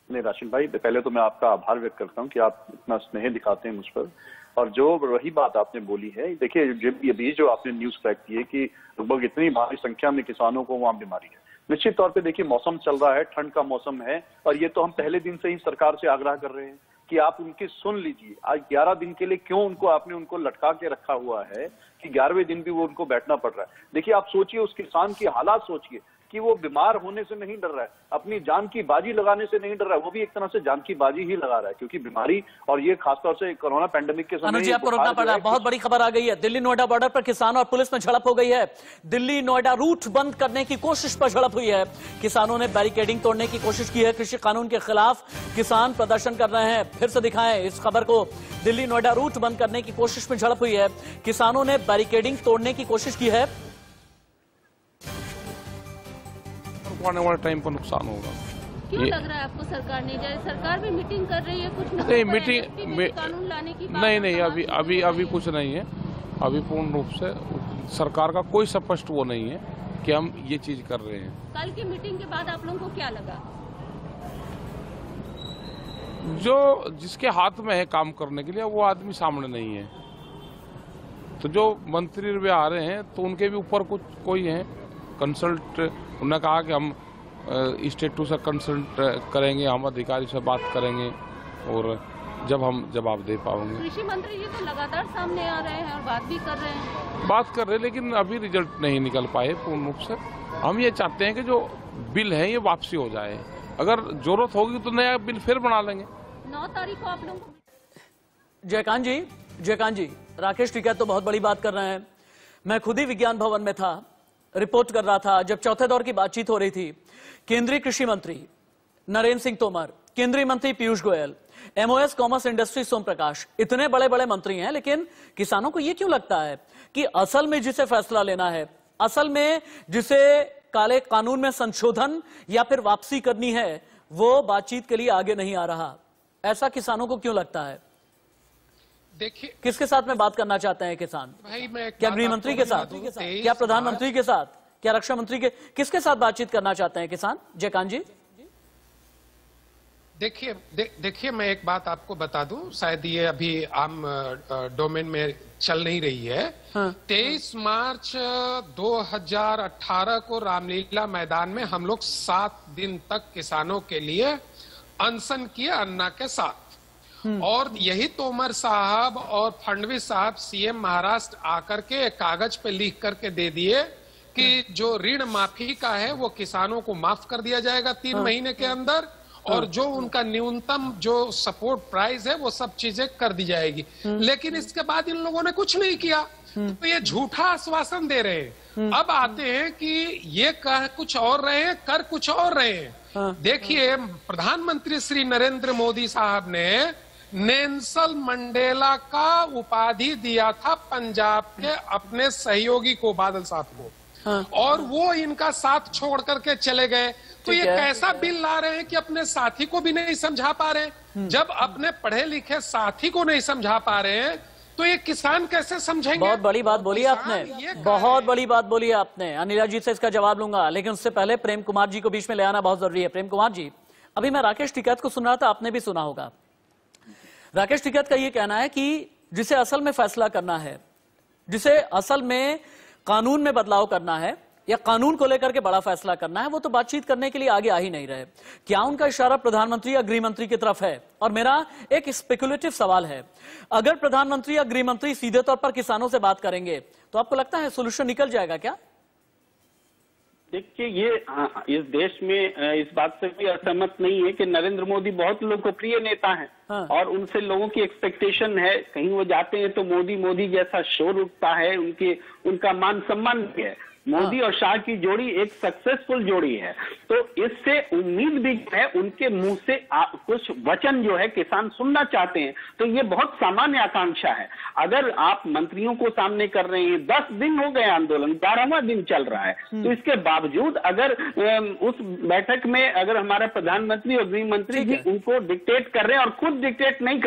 H: नहीं राशिद भाई, पहले तो मैं आपका आभार व्यक्त करता हूं कि आप इतना स्नेह दिखाते हैं मुझ पर। और जो वही बात आपने बोली है, देखिए ये जो आपने न्यूज क्रैक की है कि लगभग इतनी भारी संख्या में किसानों को वहां बीमारी है, निश्चित तौर पे देखिए मौसम चल रहा है, ठंड का मौसम है, और ये तो हम पहले दिन से ही सरकार से आग्रह कर रहे हैं कि आप उनकी सुन लीजिए। आज 11 दिन के लिए क्यों आपने उनको लटका के रखा हुआ है कि 11वें दिन भी वो उनको बैठना पड़ रहा है। देखिए, आप सोचिए, उस किसान की हालात सोचिए कि वो बीमार होने से नहीं डर रहा है, अपनी जान की बाजी लगाने से नहीं डर रहा है, वो भी एक तरह से जान की बाजी ही लगा रहा है, क्योंकि बीमारी और ये खासतौर से कोरोना पैंडेमिक के समय
A: अनुज जी, आपको रोकना पड़ रहा है। बहुत बड़ी खबर आ गई है। दिल्ली नोएडा बॉर्डर पर किसान और पुलिस में झड़प हो गई है। दिल्ली नोएडा रूट बंद करने की कोशिश पर झड़प हुई है। किसानों ने बैरिकेडिंग तोड़ने की कोशिश की है। कृषि कानून के खिलाफ किसान प्रदर्शन कर रहे हैं। फिर से दिखाएं इस खबर को। दिल्ली नोएडा रूट बंद करने की कोशिश में झड़प हुई है। किसानों ने बैरिकेडिंग तोड़ने की कोशिश की है।
C: आने वाले टाइम पर नुकसान होगा।
T: क्यों लग रहा है आपको सरकार नहीं जाए? सरकार भी मीटिंग कर रही है, कुछ
C: नहीं मीटिंग
T: कानून लाने की बात
C: नहीं, अभी कुछ नहीं है। अभी पूर्ण रूप से सरकार का कोई स्पष्ट वो नहीं है कि हम ये चीज कर रहे हैं।
T: कल की मीटिंग के बाद आप लोगों को क्या लगा?
C: जो जिसके हाथ में है काम करने के लिए वो आदमी सामने नहीं है, तो जो मंत्री वे आ रहे हैं तो उनके भी ऊपर कुछ कोई है कंसल्ट। उन्होंने कहा कि हम स्टेटू से कंसल्ट करेंगे, हम अधिकारी से बात करेंगे और जब हम जवाब दे पाएंगे।
T: कृषि मंत्री जी तो लगातार सामने आ रहे हैं और बात भी कर रहे हैं,
C: लेकिन अभी रिजल्ट नहीं निकल पाए पूर्ण रूप से। हम ये चाहते हैं कि जो बिल है ये वापसी हो जाए, अगर जरूरत होगी तो नया बिल फिर बना लेंगे।
T: 9 तारीख को आप लोग।
A: जयकांत जी, राकेश टिकैत तो बहुत बड़ी बात कर रहे हैं। मैं खुद ही विज्ञान भवन में था, रिपोर्ट कर रहा था जब चौथे दौर की बातचीत हो रही थी। केंद्रीय कृषि मंत्री नरेंद्र सिंह तोमर, केंद्रीय मंत्री Piyush Goyal, MOS commerce industry Som Prakash, इतने बड़े बड़े मंत्री हैं, लेकिन किसानों को यह क्यों लगता है कि असल में जिसे फैसला लेना है, असल में जिसे काले कानून में संशोधन या फिर वापसी करनी है, वो बातचीत के लिए आगे नहीं आ रहा? ऐसा किसानों को क्यों लगता है?
S: देखिए,
A: किसके साथ में बात करना चाहते हैं किसान?
S: भाई मैं
A: क्या गृह मंत्री के साथ, क्या प्रधानमंत्री के साथ, क्या रक्षा मंत्री के, किसके साथ बातचीत करना चाहते हैं किसान? जयकांत जी
S: देखिए मैं एक बात आपको बता दूं, शायद ये अभी आम डोमेन में चल नहीं रही है। 23 मार्च 2018 को रामलीला मैदान में हम लोग 7 दिन तक किसानों के लिए अनशन किए अन्ना के साथ, और यही तोमर साहब और फडणवीस साहब सीएम महाराष्ट्र आकर के एक कागज पे लिख करके दे दिए कि जो ऋण माफी का है वो किसानों को माफ कर दिया जाएगा 3 महीने के अंदर, और जो उनका न्यूनतम जो सपोर्ट प्राइस है वो सब चीजें कर दी जाएगी। लेकिन इसके बाद इन लोगों ने कुछ नहीं किया, तो ये झूठा आश्वासन दे रहे हैं। अब आते हैं कि ये कह कुछ और रहे हैं, कर कुछ और रहे हैं। देखिए, प्रधानमंत्री श्री नरेंद्र मोदी साहब ने नेल्सन मंडेला का उपाधि दिया था पंजाब के अपने सहयोगी को, बादल साहब को, और वो इनका साथ छोड़ करके चले गए। तो ये कैसा बिल ला रहे हैं कि अपने साथी को भी नहीं समझा पा रहे। जब अपने पढ़े लिखे साथी को नहीं समझा पा रहे हैं तो ये किसान कैसे समझेंगे?
A: बहुत बड़ी बात बोली आपने, बहुत बड़ी बात बोली आपने। अनिला जी से इसका जवाब लूंगा, लेकिन उससे पहले प्रेम कुमार जी को बीच में ले आना बहुत जरूरी है। प्रेम कुमार जी, अभी मैं राकेश टिकैत को सुन रहा था, आपने भी सुना होगा। राकेश टिकैत का ये कहना है कि जिसे असल में फैसला करना है, जिसे असल में कानून में बदलाव करना है या कानून को लेकर के बड़ा फैसला करना है, वो तो बातचीत करने के लिए आगे आ ही नहीं रहे। क्या उनका इशारा प्रधानमंत्री या गृह मंत्री की तरफ है? और मेरा एक स्पेकुलेटिव सवाल है, अगर प्रधानमंत्री या गृह मंत्री सीधे तौर पर किसानों से बात करेंगे तो आपको लगता है सोल्यूशन निकल जाएगा क्या?
J: देखिए, ये इस देश में इस बात से कोई असहमत नहीं है कि नरेंद्र मोदी बहुत लोकप्रिय नेता हैं और उनसे लोगों की एक्सपेक्टेशन है। कहीं वो जाते हैं तो मोदी मोदी जैसा शोर उठता है, उनका मान सम्मान भी है। मोदी और शाह की जोड़ी एक सक्सेसफुल जोड़ी है, तो इससे उम्मीद भी है उनके मुंह से कुछ वचन जो है किसान सुनना चाहते हैं। तो ये बहुत सामान्य आकांक्षा है। अगर आप मंत्रियों को सामने कर रहे हैं, 10 दिन हो गए आंदोलन, 11वां दिन चल रहा है, तो इसके बावजूद अगर उस बैठक में अगर हमारा प्रधानमंत्री और गृह मंत्री जी उनको डिक्टेट कर रहे हैं और खुद डिक्टेट नहीं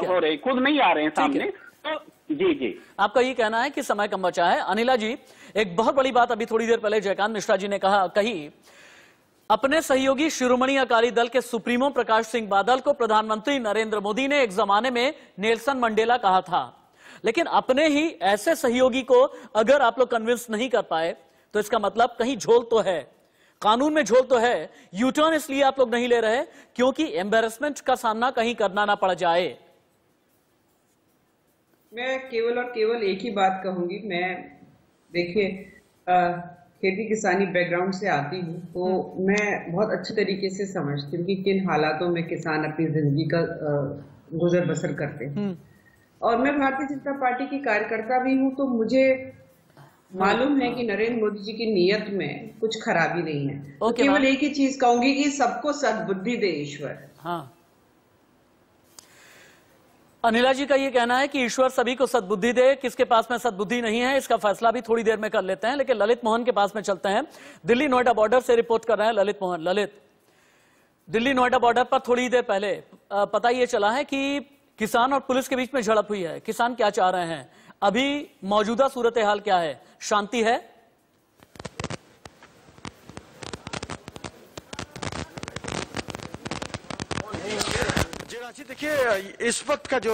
J: हो रहे, खुद नहीं आ रहे हैं सामने, तो जी
A: आपका ये कहना है कि समय कम बचा है। अनिला जी, एक बहुत बड़ी बात अभी थोड़ी देर पहले जयकांत मिश्रा जी ने कही, अपने सहयोगी शिरोमणि अकाली दल के सुप्रीमो प्रकाश सिंह बादल को प्रधानमंत्री नरेंद्र मोदी ने एक जमाने में नेल्सन मंडेला कहा था, लेकिन अपने ही ऐसे सहयोगी को अगर आप लोग कन्विंस नहीं कर पाए तो इसका मतलब कहीं झोल तो है, कानून में झोल तो है। यूटर्न इसलिए आप लोग नहीं ले रहे क्योंकि एम्बेरसमेंट का सामना कहीं करना ना पड़ जाए।
G: मैं केवल और केवल एक ही बात कहूंगी। मैं देखिए खेती किसानी बैकग्राउंड से आती हूँ, तो मैं बहुत अच्छे तरीके से समझती हूँ कि किन हालातों में किसान अपनी जिंदगी का गुजर बसर करते हैं। और मैं भारतीय जनता पार्टी की कार्यकर्ता भी हूँ, तो मुझे मालूम है कि नरेंद्र मोदी जी की नीयत में कुछ खराबी नहीं है। तो केवल एक ही चीज कहूंगी कि सबको सद्बुद्धि दे ईश्वर।
A: हाँ, अनिला जी का ये कहना है कि ईश्वर सभी को सद्बुद्धि दे। किसके पास में सद्बुद्धि नहीं है इसका फैसला भी थोड़ी देर में कर लेते हैं, लेकिन ललित मोहन के पास में चलते हैं। दिल्ली नोएडा बॉर्डर से रिपोर्ट कर रहे हैं ललित मोहन। ललित, दिल्ली नोएडा बॉर्डर पर थोड़ी देर पहले पता ये चला है कि किसान और पुलिस के बीच में झड़प हुई है। किसान क्या चाह रहे हैं? अभी मौजूदा सूरत हाल क्या है? शांति है?
Q: देखिए, इस वक्त का जो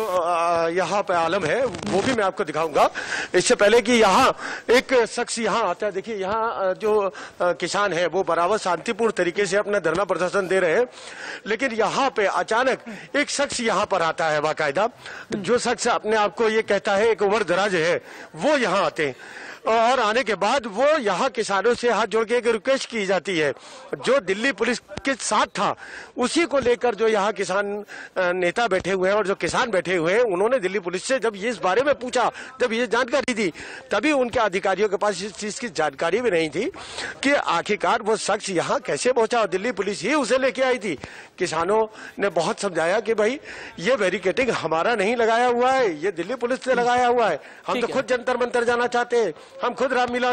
Q: यहाँ पे आलम है वो भी मैं आपको दिखाऊंगा। इससे पहले कि यहाँ एक शख्स यहाँ आता है, देखिए यहाँ जो किसान है वो बराबर शांतिपूर्ण तरीके से अपना धरना प्रदर्शन दे रहे हैं, लेकिन यहाँ पे अचानक एक शख्स यहाँ पर आता है बाकायदा। जो शख्स अपने आप को ये कहता है एक उम्र दराज है, वो यहाँ आते हैं और आने के बाद वो यहाँ किसानों से हाथ जोड़ के एक रिक्वेस्ट की जाती है। जो दिल्ली पुलिस के साथ था उसी को लेकर जो यहाँ किसान नेता बैठे हुए हैं और जो किसान बैठे हुए हैं, उन्होंने दिल्ली पुलिस से जब ये इस बारे में पूछा, जब ये जानकारी दी, तभी उनके अधिकारियों के पास इस चीज की जानकारी भी नहीं थी कि आखिरकार वो शख्स यहाँ कैसे पहुंचा। दिल्ली पुलिस ही उसे लेके आई थी। किसानों ने बहुत समझाया कि भाई ये बैरिकेडिंग हमारा नहीं लगाया हुआ है, ये दिल्ली पुलिस ने लगाया हुआ है, हम तो खुद जंतर मंतर जाना चाहते हैं। हम खुद रामलीला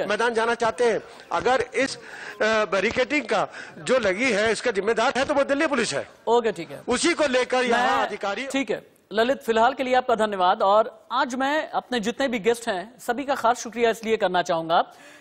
Q: मैदान जाना चाहते हैं। अगर इस बैरिकेडिंग का जो लगी है इसका जिम्मेदार है तो वो दिल्ली पुलिस है।
A: ओके, ठीक है,
Q: उसी को लेकर यहाँ अधिकारी।
A: ठीक है ललित, फिलहाल के लिए आपका धन्यवाद। और आज मैं अपने जितने भी गेस्ट हैं सभी का खास शुक्रिया इसलिए करना चाहूंगा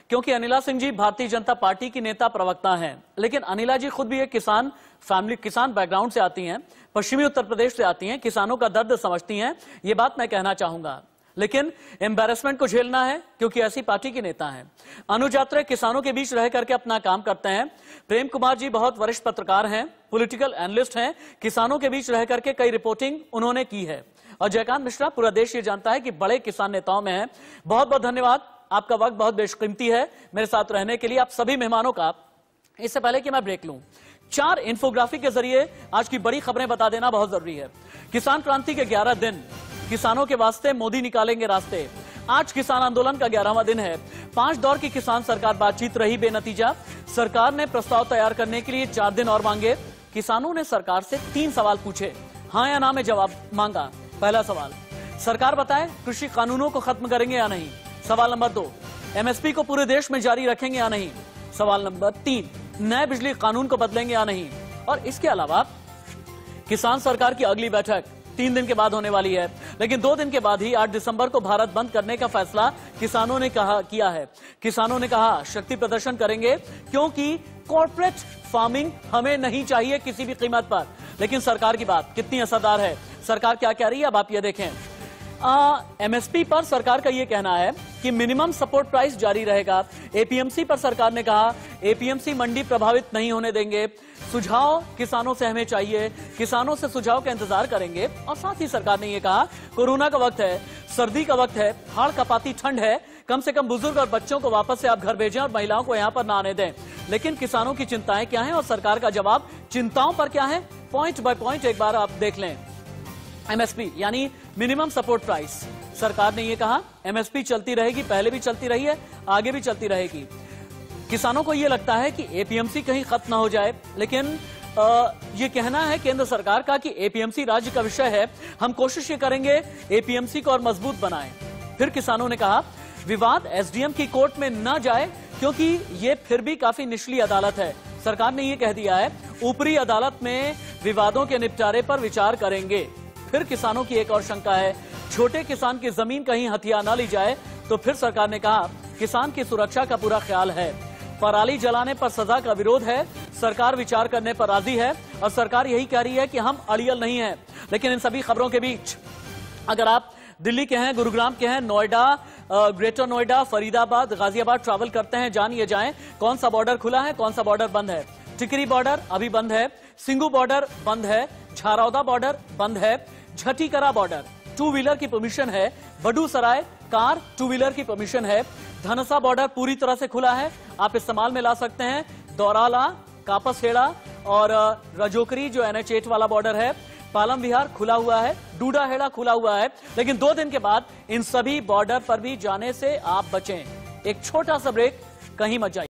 A: क्योंकि अनिला सिंह जी भारतीय जनता पार्टी की नेता प्रवक्ता हैं, लेकिन अनिला जी खुद भी एक किसान फैमिली, किसान बैकग्राउंड से आती हैं, पश्चिमी उत्तर प्रदेश से आती हैं, किसानों का दर्द समझती हैं, ये बात मैं कहना चाहूंगा। लेकिन एम्बैरेसमेंट को झेलना है क्योंकि ऐसी पार्टी की नेता हैं। अनुज यात्रे किसानों के बीच रह करके अपना काम करते हैं। प्रेम कुमार जी बहुत वरिष्ठ पत्रकार हैं, पॉलिटिकल एनालिस्ट हैं, किसानों के बीच रह करके कई रिपोर्टिंग उन्होंने की है। और जयकांत मिश्रा पूरा देश ये जानता है कि बड़े किसान नेताओं में है। बहुत बहुत धन्यवाद, आपका वक्त बहुत बेशकीमती है मेरे साथ रहने के लिए। आप सभी मेहमानों का, इससे पहले कि मैं ब्रेक लूं, 4 इन्फोग्राफिक के जरिए आज की बड़ी खबरें बता देना बहुत जरूरी है। किसान क्रांति के 11 दिन, किसानों के वास्ते मोदी निकालेंगे रास्ते। आज किसान आंदोलन का 11वां दिन है। 5 दौर की किसान सरकार बातचीत रही बेनतीजा। सरकार ने प्रस्ताव तैयार करने के लिए 4 दिन और मांगे। किसानों ने सरकार से 3 सवाल पूछे, हाँ या ना में जवाब मांगा। पहला सवाल, सरकार बताए कृषि कानूनों को खत्म करेंगे या नहीं। सवाल नंबर 2, एमएसपी को पूरे देश में जारी रखेंगे या नहीं। सवाल नंबर 3, नए बिजली कानून को बदलेंगे या नहीं। और इसके अलावा किसान सरकार की अगली बैठक 3 दिन के बाद होने वाली है, लेकिन 2 दिन के बाद ही 8 दिसंबर को भारत बंद करने का फैसला किसानों ने किया है। किसानों ने कहा शक्ति प्रदर्शन करेंगे क्योंकि कॉर्पोरेट फार्मिंग हमें नहीं चाहिए किसी भी कीमत पर। लेकिन सरकार की बात कितनी असरदार है, सरकार क्या कह रही है, अब आप ये देखें। एमएसपी पर सरकार का यह कहना है कि मिनिमम सपोर्ट प्राइस जारी रहेगा। एपीएमसी पर सरकार ने कहा एपीएमसी मंडी प्रभावित नहीं होने देंगे। सुझाव किसानों से हमें चाहिए, किसानों से सुझाव का इंतजार करेंगे। और साथ ही सरकार ने यह कहा कोरोना का वक्त है, सर्दी का वक्त है, हाड़ कपाती ठंड है, कम से कम बुजुर्ग और बच्चों को वापस से आप घर भेजें और महिलाओं को यहां पर ना आने दें। लेकिन किसानों की चिंताएं क्या हैं और सरकार का जवाब चिंताओं पर क्या है, पॉइंट बाय पॉइंट एक बार आप देख लें। एमएसपी यानी मिनिमम सपोर्ट प्राइस, सरकार ने यह कहा एमएसपी चलती रहेगी, पहले भी चलती रही है, आगे भी चलती रहेगी। किसानों को यह लगता है कि एपीएमसी कहीं खत्म ना हो जाए, लेकिन ये कहना है केंद्र सरकार का कि एपीएमसी राज्य का विषय है, हम कोशिश ये करेंगे एपीएमसी को और मजबूत बनाएं। फिर किसानों ने कहा विवाद एसडीएम की कोर्ट में न जाए क्योंकि ये फिर भी काफी निचली अदालत है। सरकार ने यह कह दिया है ऊपरी अदालत में विवादों के निपटारे पर विचार करेंगे। फिर किसानों की एक और शंका है छोटे किसान की जमीन कहीं हथिया ना ली जाए, तो फिर सरकार ने कहा किसान की सुरक्षा का पूरा ख्याल है। पराली जलाने पर सजा का विरोध है, सरकार विचार करने पर राजी है और सरकार यही कह रही है कि हम अड़ियल नहीं है। लेकिन इन सभी खबरों के बीच अगर आप दिल्ली के हैं, गुरुग्राम के हैं, नोएडा, ग्रेटर नोएडा, फरीदाबाद, गाजियाबाद ट्रैवल करते हैं, जानिए जाएं कौन सा बॉर्डर खुला है, कौन सा बॉर्डर बंद है। टिकरी बॉर्डर अभी बंद है, सिंगू बॉर्डर बंद है, झारौदा बॉर्डर बंद है, झटीकरा बॉर्डर 2 व्हीलर की परमिशन है, बडूसराय कार 2 व्हीलर की परमिशन है, धनसा बॉर्डर पूरी तरह से खुला है, आप इस्तेमाल में ला सकते हैं। दौराला, कापसहेड़ा और रजोकरी जो NH8 वाला बॉर्डर है, पालम विहार खुला हुआ है, डूडाहेड़ा खुला हुआ है। लेकिन 2 दिन के बाद इन सभी बॉर्डर पर भी जाने से आप बचें। एक छोटा सा ब्रेक, कहीं मत जाइए।